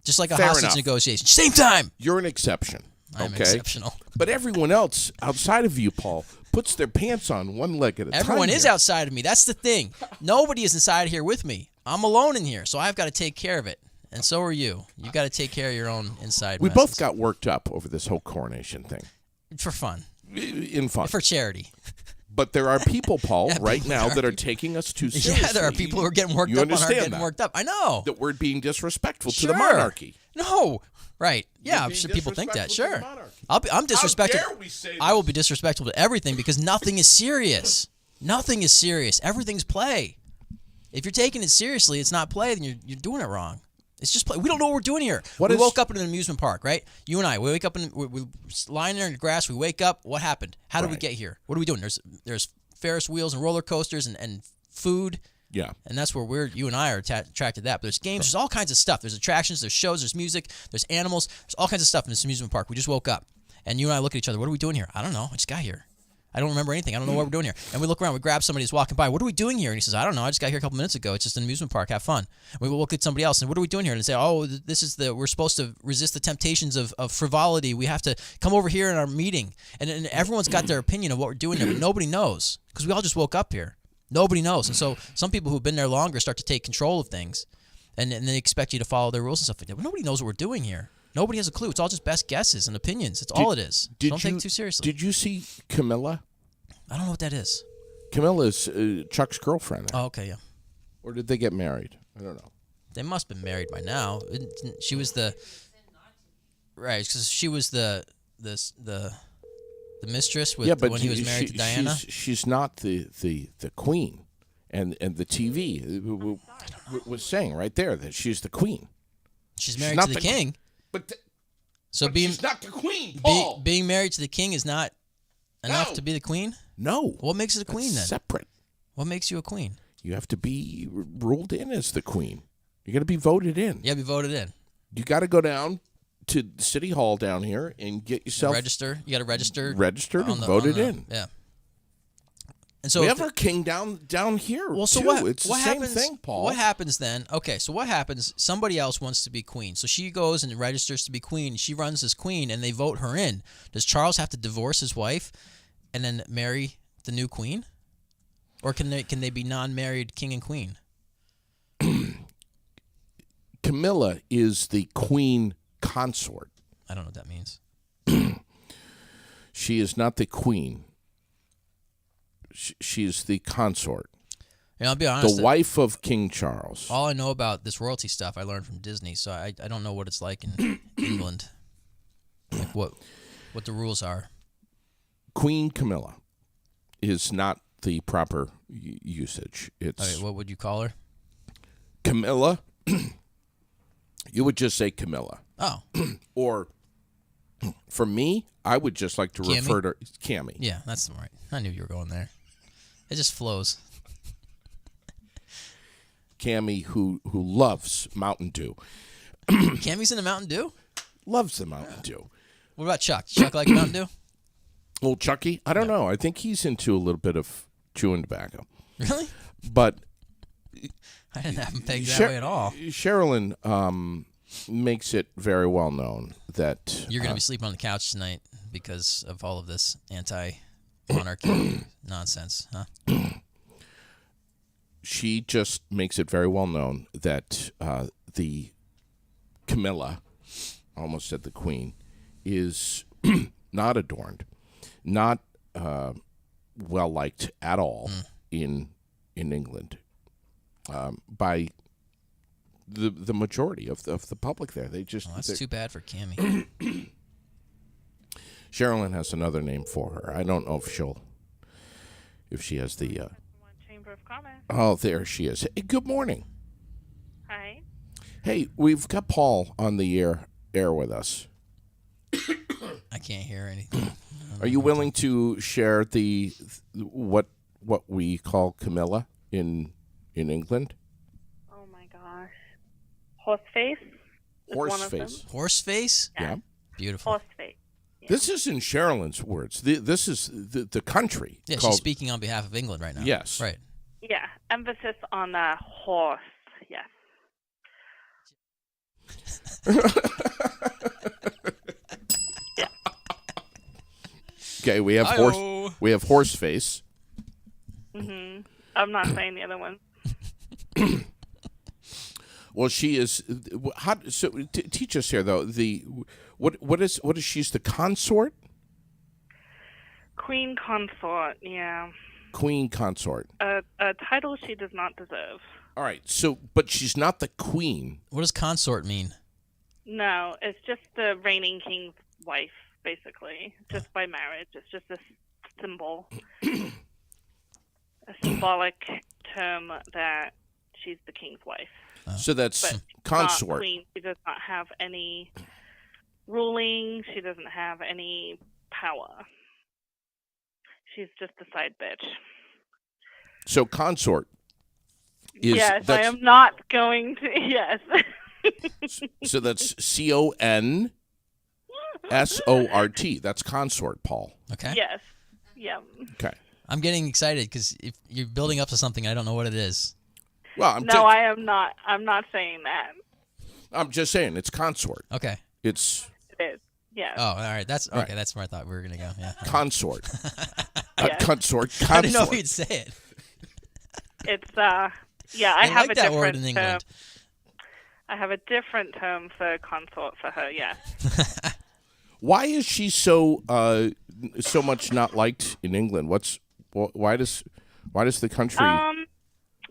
Just like a Fair hostage enough. negotiation. Same time. You're an exception. I'm okay? exceptional. But everyone else outside of you, Paul, puts their pants on one leg at a time. Everyone is here. outside of me. That's the thing. Nobody is inside here with me. I'm alone in here, so I've got to take care of it. And so are you. You got to take care of your own inside. We messes. both got worked up over this whole coronation thing. for fun, In fun. for charity. But there are people, Paul, Yeah, right people now are. that are taking us too seriously. Yeah, there are people who are getting worked You up on our understand getting that? worked up. I know. That we're being disrespectful to Sure. the monarchy. No. Right. Yeah, I'm being sure people think that. disrespectful to Sure. the monarchy. I'm disrespectful. How dare we say I will this? be disrespectful to everything because nothing is serious. Nothing is serious. Everything's play. If you're taking it seriously, it's not play, then you're doing it wrong. It's just play. We don't know what we're doing here. We woke up in an amusement park, right? You and I. We wake up and we're lying there in the grass. We wake up. What happened? How did we Right. get here? What are we doing? There's Ferris wheels and roller coasters and food. Yeah. And that's where you and I are attracted to that. But there's games, there's all kinds of stuff. There's attractions, there's shows, there's music, there's animals, there's all kinds of stuff in this amusement park. We just woke up. And you and I look at each other. What are we doing here? I don't know. I just got here. I don't remember anything. I don't know what we're doing here. And we look around. We grab somebody who's walking by. What are we doing here? And he says, I don't know. I just got here a couple minutes ago. It's just an amusement park. Have fun. And we look at somebody else. And what are we doing here? And they say, oh, this is we're supposed to resist the temptations of frivolity. We have to come over here in our meeting. And everyone's got their opinion of what we're doing there. But nobody knows because we all just woke up here. Nobody knows. And so some people who've been there longer start to take control of things. And they expect you to follow their rules and stuff like that. But nobody knows what we're doing here. Nobody has a clue. It's all just best guesses and opinions. It's all it is. Don't take it too seriously. Did you see Camilla? I don't know what that is. Camilla's Chuck's girlfriend. Oh, okay, yeah. Or did they get married? I don't know. They must have been married by now. She was the... Right, because she was the mistress with yeah, but when he was married to Diana. She's not the queen, and the TV was saying right there that she's the queen. She's married not to the king. But So but being she's not the queen, Paul. being married to the king is not enough No. to be the queen. No. What makes it a queen then? Separate. What makes you a queen? You have to be ruled in as the queen. You got to be voted in. You have to be voted in. You got to go down to City Hall down here and get yourself Register. You got to register. registered and on voted the- in. Yeah. And so We if have the- our king down here. Well, so too. what? It's what the same happens, thing, Paul. What happens then? Okay, so what happens? Somebody else wants to be queen, so she goes and registers to be queen. She runs as queen, and they vote her in. Does Charles have to divorce his wife and then marry the new queen, or can they be non-married king and queen? Camilla is the queen consort. I don't know what that means. She is not the queen. She is the consort, And I'll be honest. the wife of King Charles. All I know about this royalty stuff I learned from Disney, so I don't know what it's like in England, like what the rules are. Queen Camilla is not the proper usage. It's Okay, what would you call her? Camilla. You would just say Camilla. Oh, Or for me, I would just like to Cammy? refer to Cammy. yeah, that's right. I knew you were going there. It just flows. Cammy, who loves Mountain Dew. Cammy's in the Mountain Dew? Loves the Mountain Dew. What about Chuck? Chuck like Mountain Dew? Old Chucky? I don't know. I think he's into a little bit of chewing tobacco. Really? But I didn't have him pegged that way at all. Sherilyn makes it very well known that You're going to be sleeping on the couch tonight because of all of this anti-monarchy nonsense, huh? she just makes it very well known that the Camilla, I almost said the queen, is not adorned, not well liked at all in England by the majority of the public there. They just Well, that's too bad for Cammy. Sherilyn has another name for her. I don't know if she has the. Chamber of Commerce. Oh, there she is. Hey, good morning. Hi. Hey, we've got Paul on the air with us. I can't hear anything. Are you willing to share the what we call Camilla in England? Oh my gosh. Horseface. is one of them. Horseface. Horseface? Yeah. Beautiful. Horseface. This is in Sherilyn's words. This is the country. Yeah, called, she's speaking on behalf of England right now. Yes. Right. Yeah. Emphasis on horse. Yes. Okay, we have Hi-oh. Horseface. I'm not saying the other one. Well, she is. How, so teach us here though. What is she's the consort? Queen consort. Yeah. Queen consort. A title she does not deserve. All right. So, but she's not the queen. What does consort mean? No, it's just the reigning king's wife, basically, just by marriage. It's just a symbol, a symbolic term that she's the king's wife. So that's But consort. Not queen. She does not have any ruling. She doesn't have any power. She's just a side bitch. So consort is Yes, I that's, am not going to. Yes. so that's CONSORT. That's consort, Paul. Okay. Yes. Yeah. Okay. I'm getting excited because if you're building up to something, I don't know what it is. Well, No, I am not. I'm not saying that. I'm just saying it's consort. Okay. It's It is. Yes. Oh, all right. That's okay. right. That's where I thought we were gonna go. Yeah. consort. Yes. Consort. I didn't know if Consort. you'd say it. It's yeah. I have like a that different word in term. England. I have a different term for consort for her. Yes. Why is she so much not liked in England? Why does the country?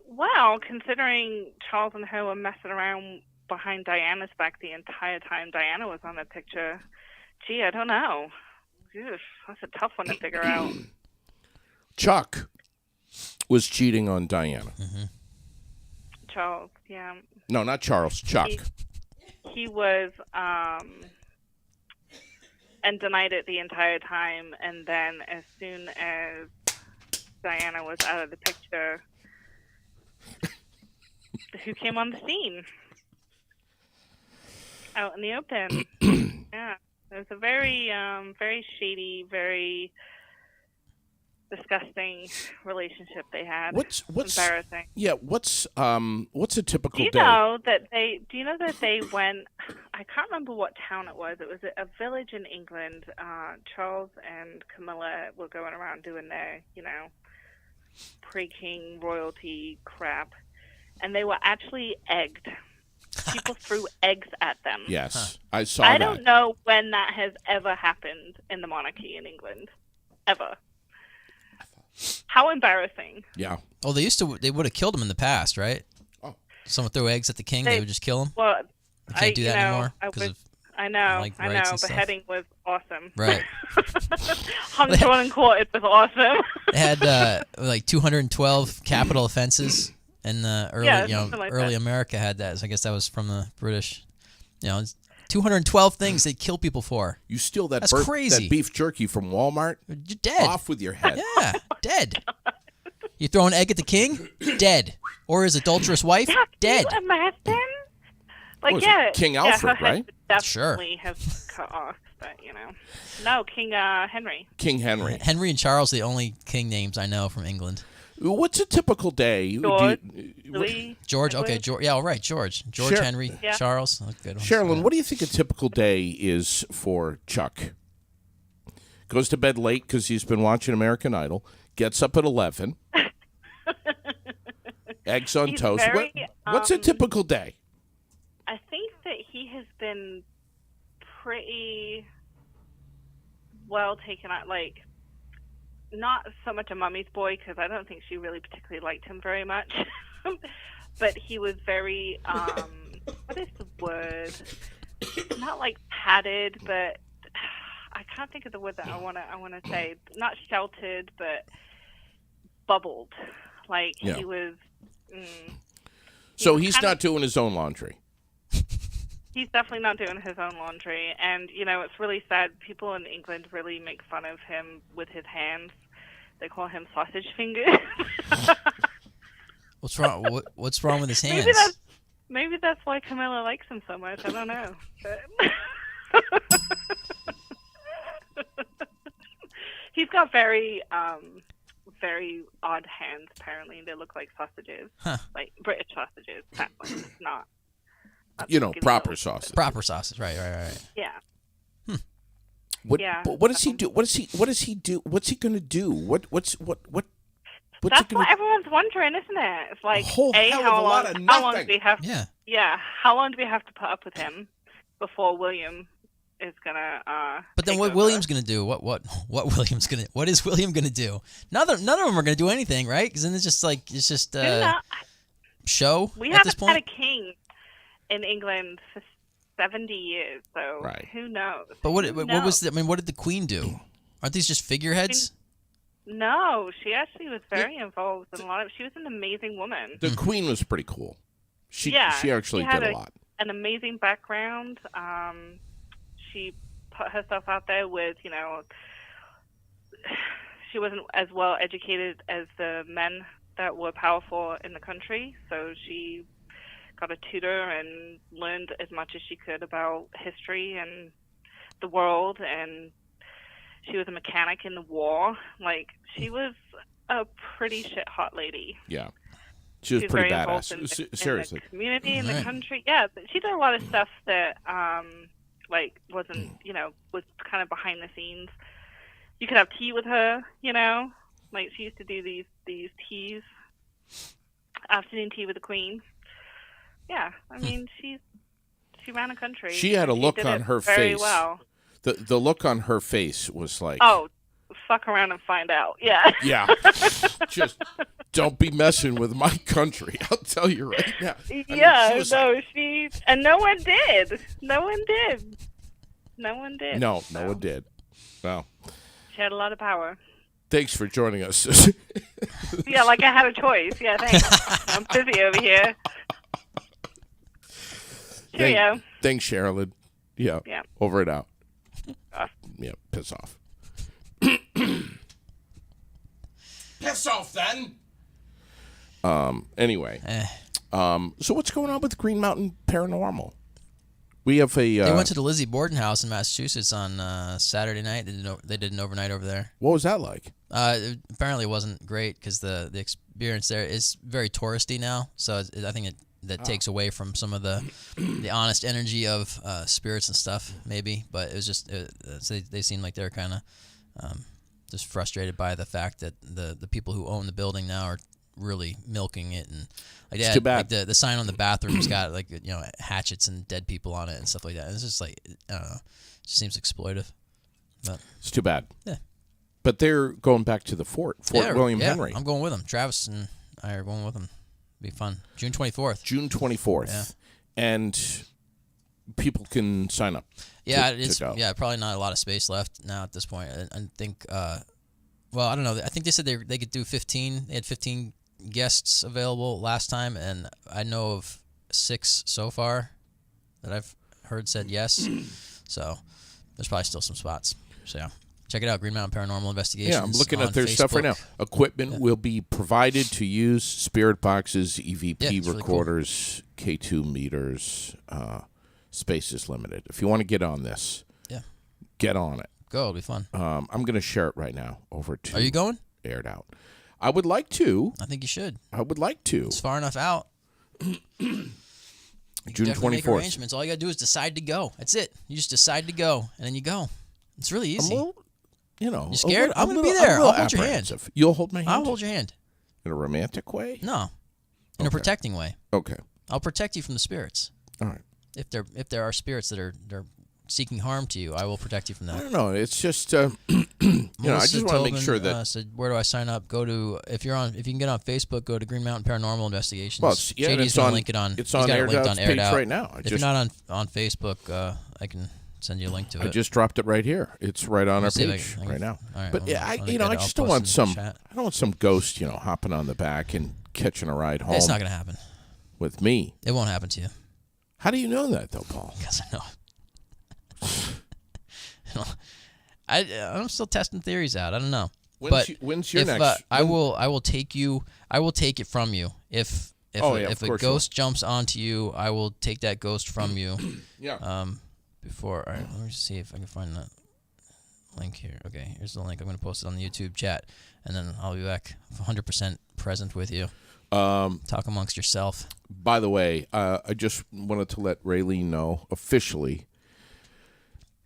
Well, considering Charles and her were messing around behind Diana's back the entire time Diana was on the picture. Gee, I don't know. Oof, that's a tough one to figure out. Chuck was cheating on Diana. Charles, yeah. No, not Charles. Chuck. He was, and denied it the entire time. And then as soon as Diana was out of the picture, who came on the scene? Out in the open. Yeah. It was a very, very shady, very disgusting relationship they had. What's embarrassing? Yeah, what's a typical Do you day? know that they went? I can't remember what town it was. It was a village in England. Charles and Camilla were going around doing their, pre-king royalty crap, and they were actually egged. People threw eggs at them. Yes, I saw I that. don't know when that has ever happened in the monarchy in England, ever. How embarrassing! Yeah. Oh, they would have killed him in the past, right? Oh. Someone threw eggs at the king, they would just kill him. Well, You can't do that anymore because of I know, like, rights and stuff. beheading was awesome. Right. Hung, drawn, and quartered was awesome. They had like 212 capital offenses, and the early, something like early that. America had that. So I guess that was from the British. It's 212 things they kill people for. You steal that, That's crazy. that beef jerky from Walmart, You're dead. off with your head. Yeah, dead. You throw an egg at the king, dead. Or his adulterous wife, dead. Can you imagine? Like, What was yeah, it? King yeah, Alfred, her head right? Definitely have cut off, but no, King Henry. King Henry. Henry and Charles are the only king names I know from England. What's a typical day? George, Louis, George, okay, Edward. George. Yeah, all right, George. George, Sher- Henry, Yeah. Charles. Oh, good one. Sherilyn, what do you think a typical day is for Chuck? Goes to bed late because he's been watching American Idol. Gets up at 11. Eggs on He's toast. very, What's a typical day? I think that he has been pretty well taken out, like, not so much a mummy's boy, because I don't think she really particularly liked him very much. But he was very, what is the word? Not like padded, but I can't think of the word that I wanna say. Not sheltered, but bubbled. Like, Yeah. he was. So was he's kinda- not doing his own laundry. He's definitely not doing his own laundry, and it's really sad. People in England really make fun of him with his hands. They call him sausage fingers. What's wrong? What's wrong with his hands? Maybe that's why Camilla likes him so much. I don't know. But he's got very odd hands. Apparently, they look like sausages, like British sausages. Fat ones, not Proper sausage. Proper sausage, right. Yeah. What, Yeah. but what does he do? What does he do? What's he going to do? What's he That's gonna what everyone's wondering, isn't it? It's like, whole hell of a lot of how long nothing. do we have? Yeah. How long do we have to put up with him before William is gonna? But then take what over? William's gonna do? What William's gonna? What is William gonna do? None of them are gonna do anything, right? Because then it's just Who knows? show We at this haven't had a point. king in England for 70 years, so Right. who knows? But what Who was knows? what did the Queen do? Aren't these just figureheads? No, she actually was very involved in a lot of. She was an amazing woman. The Queen was pretty cool. She Yeah, actually she had did a lot. An amazing background. She put herself out there with, she wasn't as well educated as the men that were powerful in the country, so she got a tutor and learned as much as she could about history and the world, and she was a mechanic in the war. Like, she was a pretty shit hot lady. Yeah. She was She's pretty very involved badass. in Seriously. the community, in the Right. country. Yeah, but she did a lot of stuff that, wasn't, was kind of behind the scenes. You could have tea with her, like she used to do these teas, afternoon tea with the Queen. Yeah, I mean, she ran a country. She had a look did on it her very face. well. The look on her face was like, Oh, fuck around and find out. Yeah. yeah, just Don't be messing with my country. I'll tell you right now. I mean, Yeah, she was like- no one did. No one did. No one did. no So, one did. Well, She had a lot of power. thanks for joining us. Yeah, like I had a choice. Yeah, thanks. I'm busy over here. Cheerio. Thanks, Sherilyn. Yeah. Yeah. Over and out. Off. Yeah, piss off. Piss off, then. Anyway. So what's going on with Green Mountain Paranormal? We have a. They went to the Lizzie Borden house in Massachusetts on Saturday night. They did an overnight over there. What was that like? Apparently, it wasn't great because the experience there is very touristy now. So I think that takes away from some of the honest energy of spirits and stuff, maybe. But it was just so they seemed like they're kind of just frustrated by the fact that the people who own the building now are really milking it, and like It's that, too bad. like the sign on the bathroom's got like hatchets and dead people on it and stuff like that. And it's just like I don't know, it just seems exploitive. But It's too bad. Yeah. But they're going back to the Fort William Henry. I'm going with them. Travis and I are going with them. Be fun. June 24th. June 24th. Yeah. And people can sign up. Yeah, to it's go. probably not a lot of space left now at this point. I think. Well, I don't know. I think they said they could do 15. They had 15 guests available last time, and I know of 6 so far that I've heard said yes. So there's probably still some spots. So yeah, check it out. Green Mountain Paranormal Investigations. Yeah, I'm looking on at their stuff right now. Facebook. Equipment will be provided to use: spirit boxes, EVP Yeah, it's really cool. recorders, K2 meters. Space is limited. If you want to get on this, Yeah, get on it. go. It'll be fun. I'm going to share it right now over to Are you going? Aired Out. I would like to. I think you should. I would like to. It's far enough out. June Definitely make 24th. arrangements. All you gotta do is decide to go. That's it. You just decide to go, and then you go. It's really I'm a easy. little, You scared? a I'm gonna little- be there. a little I'll hold your hand. apprehensive. You'll hold my hand? I'll hold your hand. In a romantic way? No, in a protecting way. Okay. I'll protect you from the spirits. All right. If there are spirits that are seeking harm to you, I will protect you from I that. don't know. It's just, I just want to make sure that. Said, where do I sign up? Go to if you can get on Facebook, go to Green Mountain Paranormal Investigations. Well, it's, yeah, JD's it's gonna on. link it on. It's he's on got it Aired linked Out's on Aired page Out. right now. If you're not on Facebook, I can send you a link to it. I just dropped it right here. It's right on our see if I page can- right now. all right, But well, yeah, I'll I get it. just I'll don't want post it in some. the chat. I don't want some ghost, hopping on the back and catching a ride home It's not gonna happen. with me. It won't happen to you. How do you know that, though, Paul? Because I know. I'm still testing theories out. I don't know. When's your if, next? I will take you. I will take it from you. If Oh, yeah, if of a course you will. ghost jumps onto you, I will take that ghost from you. Yeah. Before, all right, let me just see if I can find that link here. Okay, here's the link. I'm going to post it on the YouTube chat, and then I'll be back 100% present with you. Talk amongst yourself. By the way, I just wanted to let Raylene know officially,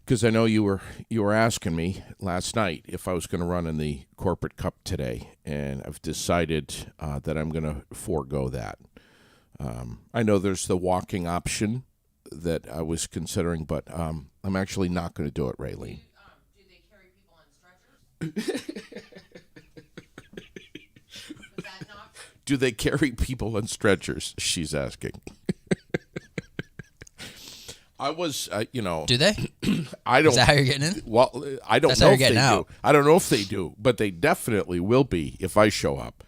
because I know you were asking me last night if I was going to run in the Corporate Cup today, and I've decided that I'm going to forego that. I know there's the walking option that I was considering, but I'm actually not going to do it, Raylene. Do they carry people on stretchers? Was that not? Do they carry people on stretchers? She's asking. I was, Do they? I don't. Is that how you're getting in? Well, I don't That's know how if you're they getting do. out. I don't know if they do, but they definitely will be if I show up.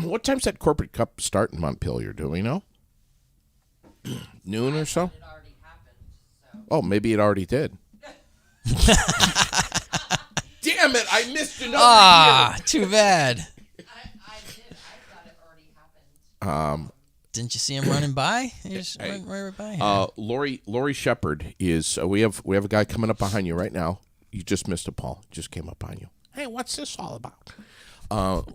What time's that Corporate Cup start in Montpelier? Do we know? Noon or so? It already happened. So. Oh, maybe it already did. Damn it! I missed another Ah, too bad. I did. I thought it already happened. Didn't you see him running by? He just went right by. Lori Shepard is. We have a guy coming up behind you right now. You just missed it, Paul. Just came up behind you. Hey, what's this all about?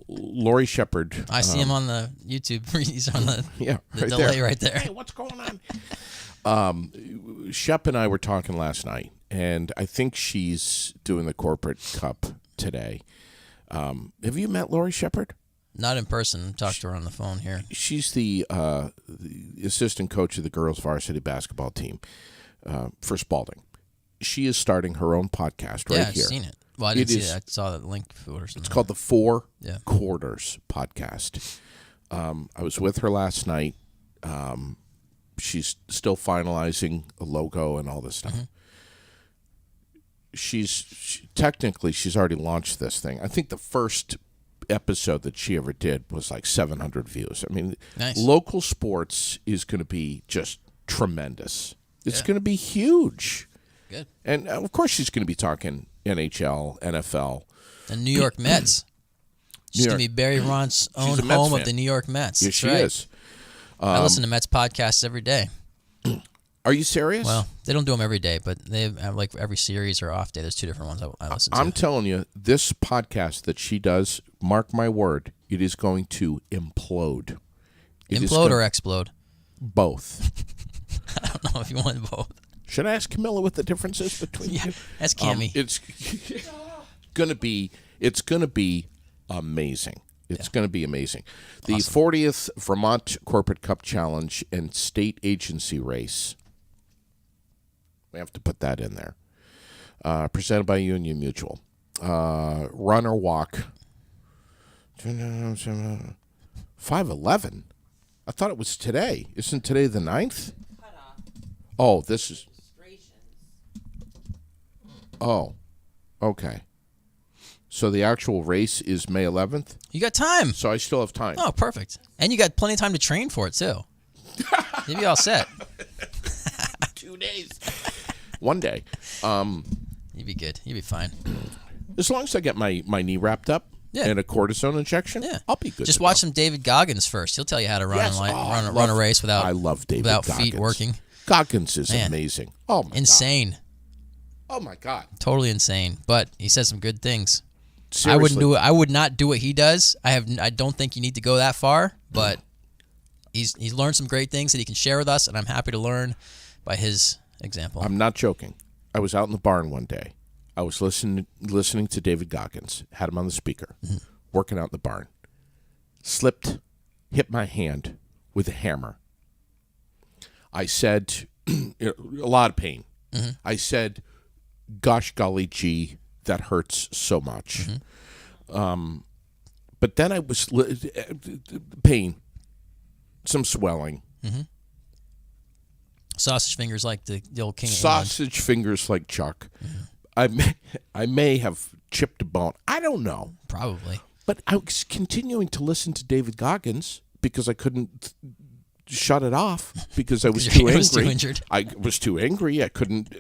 Lori Shepard. I see him on the YouTube. He's on the Yeah, the right delay there. right there. Hey, what's going on? Shep and I were talking last night, and I think she's doing the Corporate Cup today. Have you met Lori Shepard? Not in person. Talked to her on the phone here. She's the assistant coach of the girls' varsity basketball team for Spalding. She is starting her own podcast right Yeah, I've here. seen it. Well, I didn't It see is- that. I saw that link to it or something. It's called the Four Yeah. Quarters Podcast. I was with her last night. She's still finalizing a logo and all this stuff. Technically she's already launched this thing. I think the first episode that she ever did was like 700 views. I mean, Nice. local sports is going to be just tremendous. It's Yeah. going to be huge. Good. And of course she's going to be talking NHL, NFL. The New York Mets. She's New going to York- be Barry Ron's own a Mets home fan. of the New York Mets. Yes, That's she right. is. I listen to Mets podcasts every day. Are you serious? Well, they don't do them every day, but they have like every series or off day. There's 2 different ones I listen to. I'm telling you, this podcast that she does, mark my word, it is going to implode. It is Implode gonna- or explode? both. I don't know if you want both. Should I ask Camilla what the difference is between Yeah, you? that's Cammy. It's gonna be amazing. It's going to be amazing. The 40th Vermont Corporate Cup Challenge and State Agency Race. We have to put that in there. Presented by Union Mutual. Run or walk. 5/11. I thought it was today. Isn't today the 9th? Oh, this is. Oh, okay. So the actual race is May 11th. You got time. So I still have time. Oh, perfect. And you got plenty of time to train for it, too. You'll be all set. 2 days. One day. You'd be good. You'd be fine. As long as I get my knee wrapped up Yeah. and a cortisone injection, Yeah. I'll be good. Just to watch go. some David Goggins first. He'll tell you how to run Yes. and Oh, I run love- a race without I love David without Goggins. feet working. Goggins is Man. amazing. Oh, my Insane. God. Oh, my God. Totally insane. But he says some good things. Seriously. I wouldn't do it. I would not do what he does. I don't think you need to go that far, but he's learned some great things that he can share with us, and I'm happy to learn by his example. I'm not joking. I was out in the barn one day. I was listening to David Goggins. Had him on the speaker. Working out in the barn. Slipped, hit my hand with a hammer. I said, a lot of pain. I said, gosh golly gee, that hurts so much. But then I was pain, some swelling, Sausage fingers like the old king of England. sausage fingers like Chuck. I may have chipped a bone. I don't know. Probably. But I was continuing to listen to David Goggins because I couldn't shut it off because I was Your too hand angry. was too injured. I was too angry. I couldn't.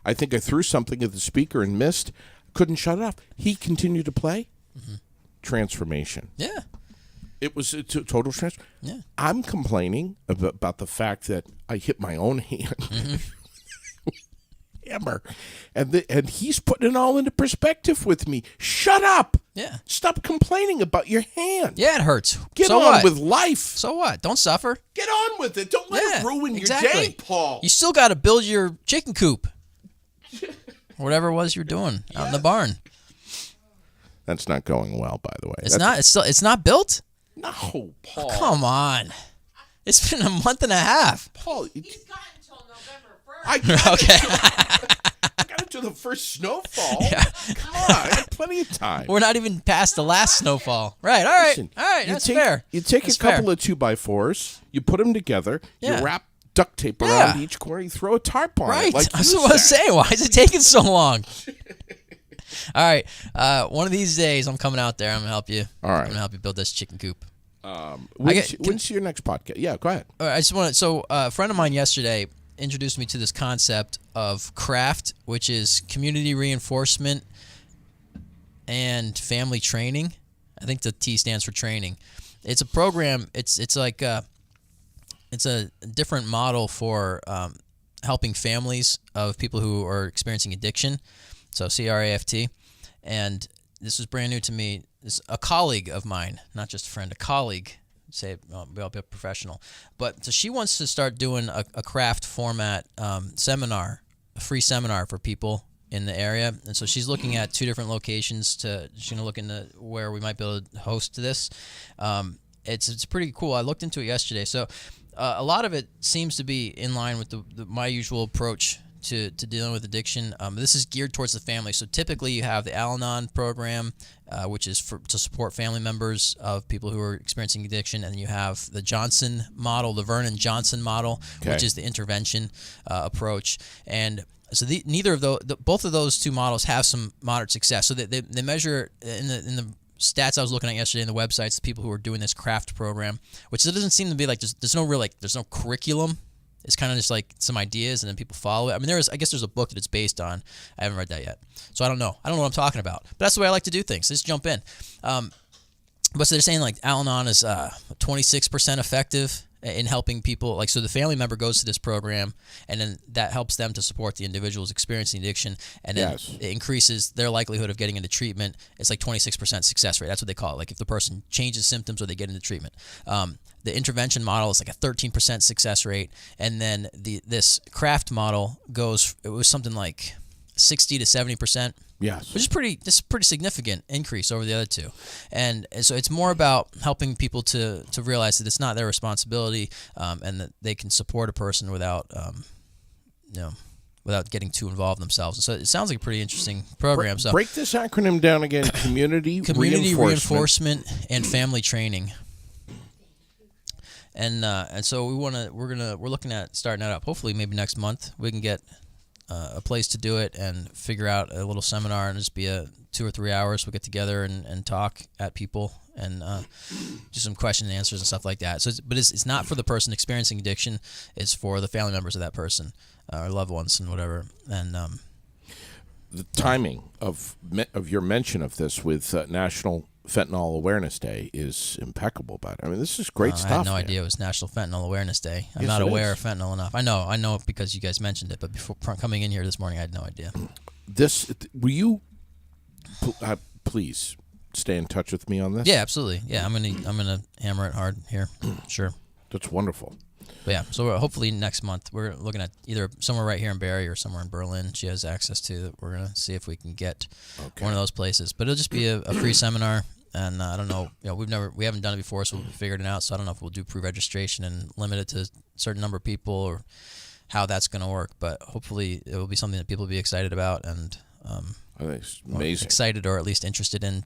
I think I threw something at the speaker and missed. Couldn't shut it off. He continued to play. Transformation. Yeah. It was a total transformation. Yeah. I'm complaining about the fact that I hit my own hand. Hammer. And he's putting it all into perspective with me. Shut up. Yeah. Stop complaining about your hand. Yeah, it hurts. Get so on what? with life. So what? Don't suffer. Get on with it. Don't let Yeah, it ruin exactly. your day, Paul. You still got to build your chicken coop. Whatever it was you're doing out in the barn. That's not going well, by the way. It's not. It's not built. No, Paul. Come on. It's been a month and a half. Paul. He's got until November 1st. I got Okay. I got it to the first snowfall. Come on. I got plenty of time. We're not even past the last snowfall. Right. All right. Listen, All right. you That's take, fair. You take That's a couple fair. of 2x4s, you put them together, Yeah. you wrap duct tape around each corner, you throw a tarp on Right. it. Like That's you what I was said. saying. Why is it taking so long? All right. One of these days, I'm coming out there. I'm gonna help you. All right. I'm gonna help you build this chicken coop. When's your next podcast? Yeah, go ahead. All right, I just want to. So, a friend of mine yesterday introduced me to this concept of CRAFT, which is community reinforcement and family training. I think the T stands for training. It's a program. It's like it's a different model for helping families of people who are experiencing addiction. So CRAFT, and this was brand new to me. This a colleague of mine, not just a friend, a colleague. Say, well, I'll be a professional, but so she wants to start doing a craft format seminar, a free seminar for people in the area, and so she's looking at 2 different locations. She's gonna look into where we might be able to host this. It's pretty cool. I looked into it yesterday, so a lot of it seems to be in line with my usual approach to dealing with addiction. This is geared towards the family. So typically you have the Al-Anon program, which is to support family members of people who are experiencing addiction, and you have the Johnson model, the Vernon Johnson model, which is the intervention approach. And so neither of those, both of those two models have some moderate success. So they measure in the stats I was looking at yesterday in the websites, the people who are doing this CRAFT program, which doesn't seem to be like there's no curriculum. It's kind of just like some ideas and then people follow it. I mean, I guess there's a book that it's based on. I haven't read that yet, so I don't know. I don't know what I'm talking about. But that's the way I like to do things. Just jump in. But so they're saying like Al-Anon is 26% effective in helping people. Like, so the family member goes to this program, and then that helps them to support the individuals experiencing addiction, and then it increases their likelihood of getting into treatment. It's like 26% success rate. That's what they call it. Like if the person changes symptoms or they get into treatment. The intervention model is like a 13% success rate, and then this CRAFT model it was something like 60 to 70%. Yes, which is pretty significant increase over the other two, and so it's more about helping people to realize that it's not their responsibility, and that they can support a person without without getting too involved themselves. And so it sounds like a pretty interesting program. So break this acronym down again: community reinforcement and family training. And so we're looking at starting that up. Hopefully, maybe next month we can get a place to do it and figure out a little seminar, and just be 2 or 3 hours. We'll get together and talk at people and do some question and answers and stuff like that. So, it's not for the person experiencing addiction. It's for the family members of that person or loved ones and whatever. And the timing of your mention of this with National Fentanyl Awareness Day is impeccable. But I mean, this is great stuff. I had no idea it was National Fentanyl Awareness Day. I'm not aware of fentanyl enough. I know because you guys mentioned it, but before coming in here this morning, I had no idea. Will you please stay in touch with me on this? Yeah, absolutely. Yeah, I'm gonna hammer it hard here. Sure. That's wonderful. But yeah, so hopefully next month we're looking at either somewhere right here in Barrie or somewhere in Berlin. She has access to that. We're gonna see if we can get one of those places. But it'll just be a free seminar. And I don't know, we haven't done it before, so we figured it out. So I don't know if we'll do pre-registration and limit it to a certain number of people or how that's going to work. But hopefully it will be something that people will be excited about and I think it's amazing. Excited or at least interested in.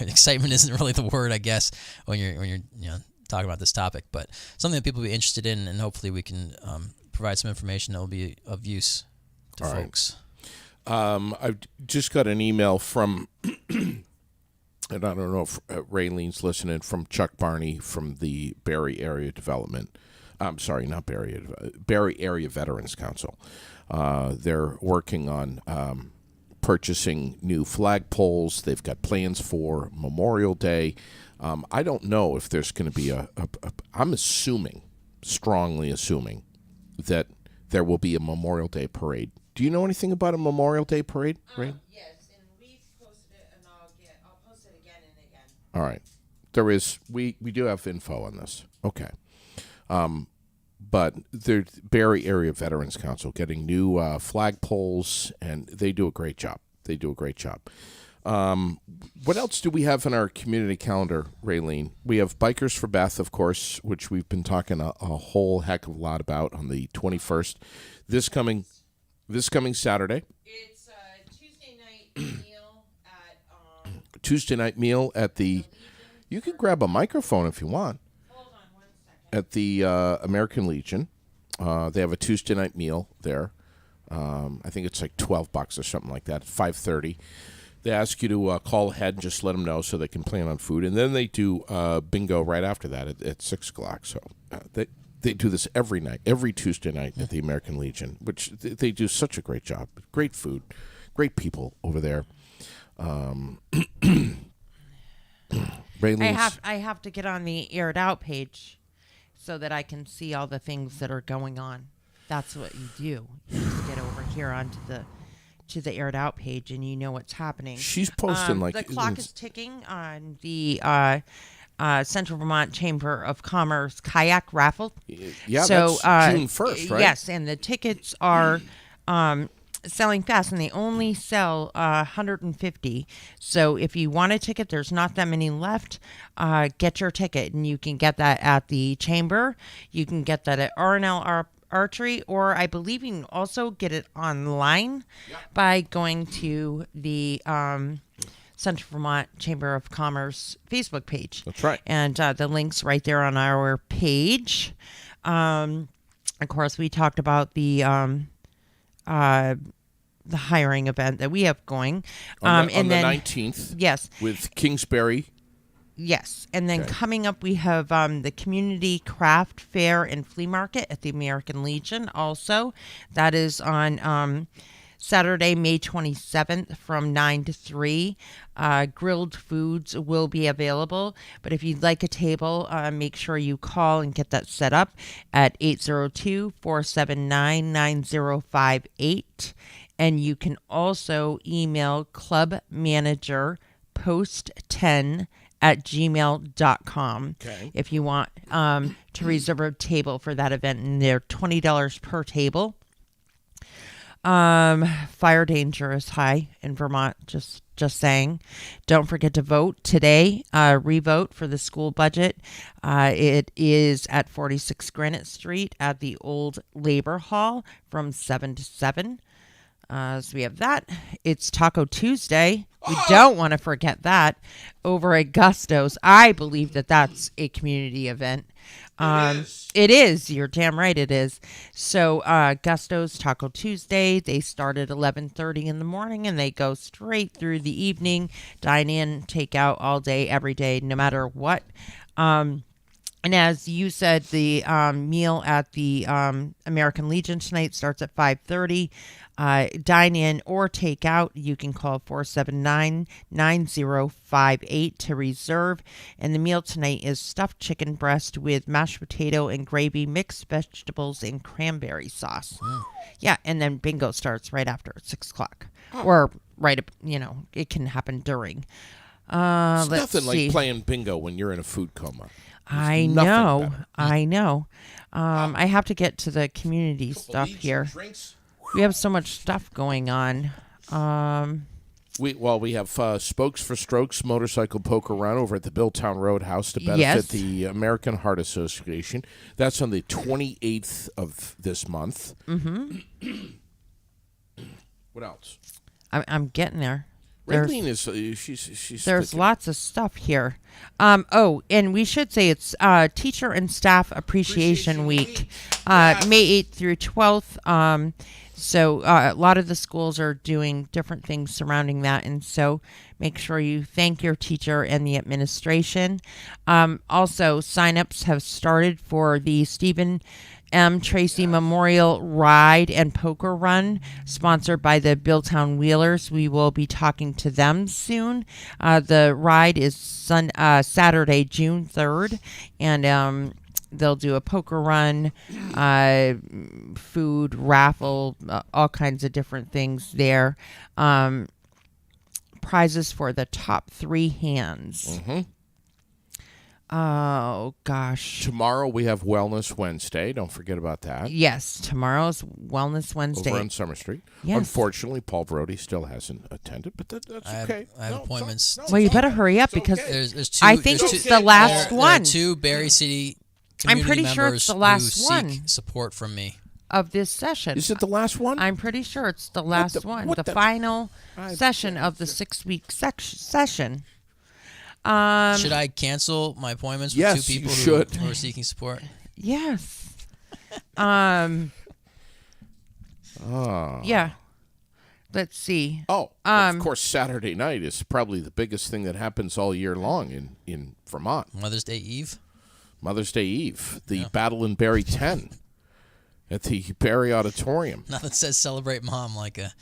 Excitement isn't really the word, I guess, when you're talking about this topic, but something that people will be interested in, and hopefully we can provide some information that will be of use to folks. I've just got an email from. And I don't know if Raylene's listening, from Chuck Barney from the Barrie Area Development. I'm sorry, not Barrie. Barrie Area Veterans Council. They're working on purchasing new flagpoles. They've got plans for Memorial Day. I don't know if there's going to be I'm strongly assuming, that there will be a Memorial Day parade. Do you know anything about a Memorial Day parade, Ray? Yes. All right. There is, we do have info on this. Okay. But the Barrie Area Veterans Council getting new flagpoles, and they do a great job. What else do we have on our community calendar, Raylene? We have Bikers for Beth, of course, which we've been talking a whole heck of a lot about on the 21st. This coming Saturday. It's Tuesday night meal at the. You can grab a microphone if you want. Hold on 1 second. At the American Legion, they have a Tuesday night meal there. I think it's like $12 or something like that. 5:30. They ask you to call ahead and just let them know so they can plan on food, and then they do bingo right after that at 6 o'clock. So they do this every night, every Tuesday night at the American Legion, which they do such a great job. Great food, great people over there. I have to get on the Air It Out page so that I can see all the things that are going on. That's what you do. You just get over here onto the Air It Out page, and you know what's happening. She's posting the clock is ticking on the Central Vermont Chamber of Commerce kayak raffle. Yeah, so, that's June 1st, right? Yes, and the tickets are selling fast, and they only sell 150. So if you want a ticket, there's not that many left. Get your ticket, and you can get that at the chamber. You can get that at archery, or I believe you can also get it online by going to the Central Vermont Chamber of Commerce Facebook page. That's right. And the link's right there on our page. Of course, we talked about the hiring event that we have going. On and the then 19th. Yes. With Kingsbury. Yes. And then coming up, we have the Community Craft Fair and Flea Market at the American Legion also. That is on Saturday, May 27th from 9 to 3. Grilled foods will be available. But if you'd like a table, make sure you call and get that set up at 802-479-9058. And you can also email clubmanagerpost10@gmail.com if you want to reserve a table for that event. And they're $20 per table. Fire danger is high in Vermont, just saying. Don't forget to vote today. Revote for the school budget. It is at 46 Granite Street at the old Labor Hall from 7 to 7. So we have that. It's Taco Tuesday. We don't want to forget that over at Gusto's. I believe that that's a community event. It is. You're damn right it is. So Gusto's Taco Tuesday. They start at 11:30 in the morning and they go straight through the evening. Dine in, take out all day, every day, no matter what. And as you said, the meal at the American Legion tonight starts at 5:30. Dine in or take out. You can call 479-9058 to reserve. And the meal tonight is stuffed chicken breast with mashed potato and gravy, mixed vegetables, and cranberry sauce. Yeah, and then bingo starts right after at 6 o'clock. Or right up, it can happen during. It's Let's nothing see. like playing bingo when you're in a food coma. I nothing know. better. I know. I have to get to the community stuff here. We have so much stuff going on. We have Spokes for Strokes motorcycle poker run over at the Billtown Roadhouse to benefit Yes. the American Heart Association. That's on the 28th of this month. Mm-hmm. What else? I'm getting there. There's- Raylene is she's There's thinking. lots of stuff here. And we should say it's Teacher and Staff Appreciation Week, May 8th through 12th. So a lot of the schools are doing different things surrounding that, and so make sure you thank your teacher and the administration. Also, sign-ups have started for the Stephen M. Tracy Memorial Ride and Poker Run, sponsored by the Billtown Wheelers. We will be talking to them soon. The ride is Saturday, June 3rd, and they'll do a poker run, food, raffle, all kinds of different things there. Prizes for the top 3 hands. Mm-hmm. Oh, gosh. Tomorrow we have Wellness Wednesday. Don't forget about that. Yes, tomorrow's Wellness Wednesday. Over on Summer Street. Yes. Unfortunately, Paul Brody still hasn't attended, but that's okay. I have appointments. Well, you better hurry up because There's two. I think there's it's two- the last there one are 2 Barry City I'm community pretty sure it's members the last who one. seek support from me. of this session. Is it the last one? I'm pretty sure it's the last the- one, what the the- final I- session of the 6-week session. Should I cancel my appointments with Yes, 2 people you should. who are seeking support? Yes. Oh. Yeah. Let's see. Oh, of course, Saturday night is probably the biggest thing that happens all year long in Vermont. Mother's Day Eve? Mother's Day Eve, the Battle in Barry 10 at the Barry Auditorium. Nothing says celebrate mom like a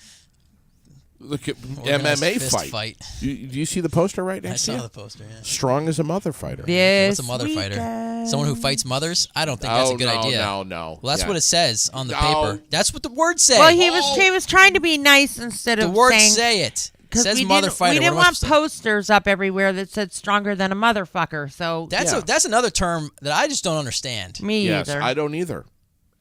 Look at organized MMA fist fight. Do you see the poster right I next to saw you? the poster, yeah. Strong as a mother fighter. This What's a mother fighter? weekend. Someone who fights mothers? I don't think that's a good idea. No. Well, that's Yeah. what it says on the No. paper. That's what the words say. Well, he was trying to be nice instead the of words saying, say it. It 'cause says we mother didn't, fighter. We didn't What am I want supposed to say? posters up everywhere that said "stronger than a motherfucker." So That's another term that I just don't understand. me Yes, either. I don't either.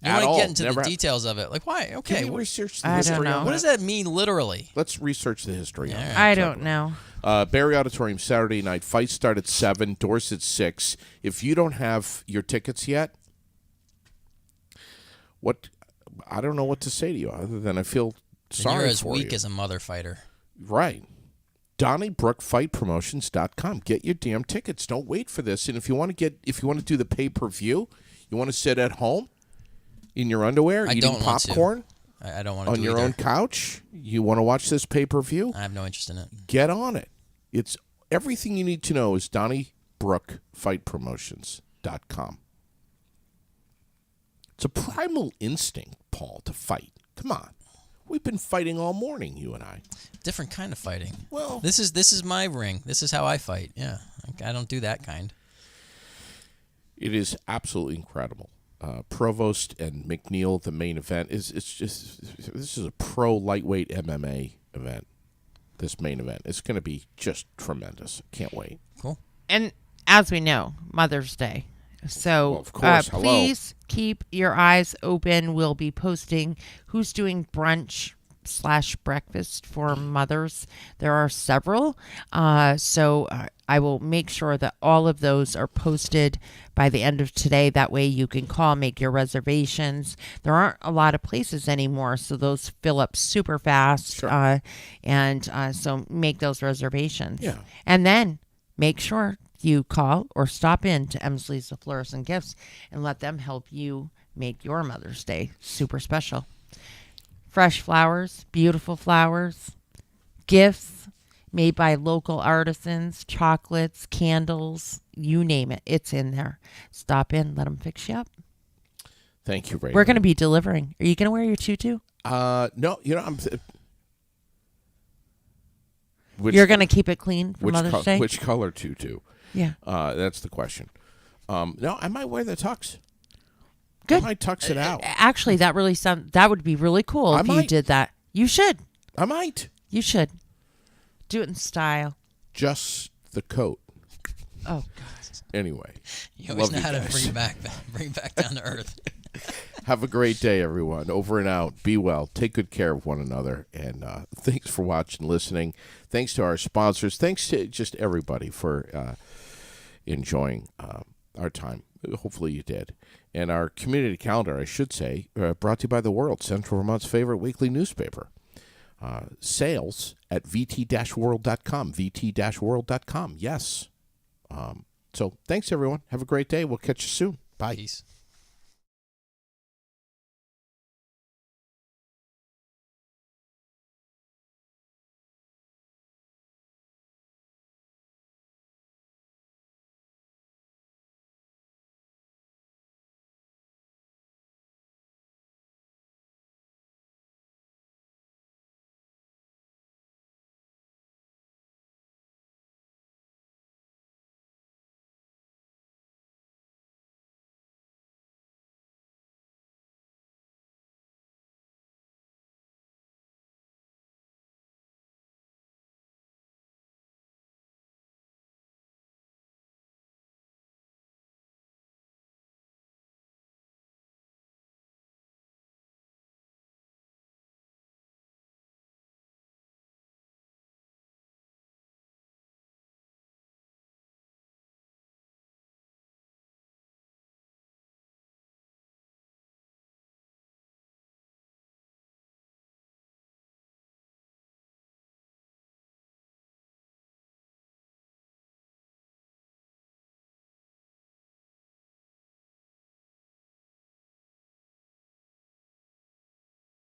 You At want to all. get into Never the have- details of it. Like, why? Can Okay. you research the I don't history know. on What that? does that mean literally? Let's research the history on that. I don't know. Barry Auditorium, Saturday night. Fights start at 7, doors at 6. If you don't have your tickets yet, what I don't know what to say to you other than I feel And sorry you're as for weak you. as a mother fighter. Right. DonnieBrookFightPromotions.com. Get your damn tickets. Don't wait for this. And if you want to do the pay-per-view, you want to sit at home in your underwear I eating don't want to. popcorn I don't want to on do your either. own couch, you want to watch this pay-per-view, I have no interest in it. get on it. It's everything you need to know is DonnieBrookFightPromotions.com. It's a primal instinct, Paul, to fight. Come on. We've been fighting all morning, you and I. Different kind of fighting. Well, This is my ring. This is how I fight. Yeah, I don't do that kind. it is absolutely incredible. Provost and McNeil, the main event this is a pro lightweight MMA event. This main event, it's going to be just tremendous. Can't wait. Cool. And as we know, Mother's Day. So Well, of course, hello. please keep your eyes open. We'll be posting who's doing brunch / breakfast for mothers. There are several. So I will make sure that all of those are posted by the end of today. That way you can call, make your reservations. There aren't a lot of places anymore, so those fill up super fast. Sure. So make those reservations. Yeah. And then make sure you call or stop in to Emsley's The Florist and Gifts and let them help you make your Mother's Day super special. Fresh flowers, beautiful flowers, gifts made by local artisans, chocolates, candles, you name it. It's in there. Stop in, let them fix you up. Thank you, Ray. We're going to be delivering. Are you going to wear your tutu? No, I'm. You're going to keep it clean for Mother's Day? Which color tutu? Yeah. That's the question. No, I might wear the tux. Good. I might tux it out. Actually, that would be really cool if you might. did that. You should. I might. You should. Do it in style. Just the coat. Oh, God. Anyway. You always Love know how to guys. bring it back down to earth. Have a great day, everyone. Over and out. Be well. Take good care of one another. And thanks for watching, listening. Thanks to our sponsors. Thanks to just everybody for enjoying our time. Hopefully you did. And our community calendar, I should say, brought to you by The World, Central Vermont's favorite weekly newspaper. Sales at vt-world.com. vt-world.com. Yes. So thanks, everyone. Have a great day. We'll catch you soon. Bye. Peace.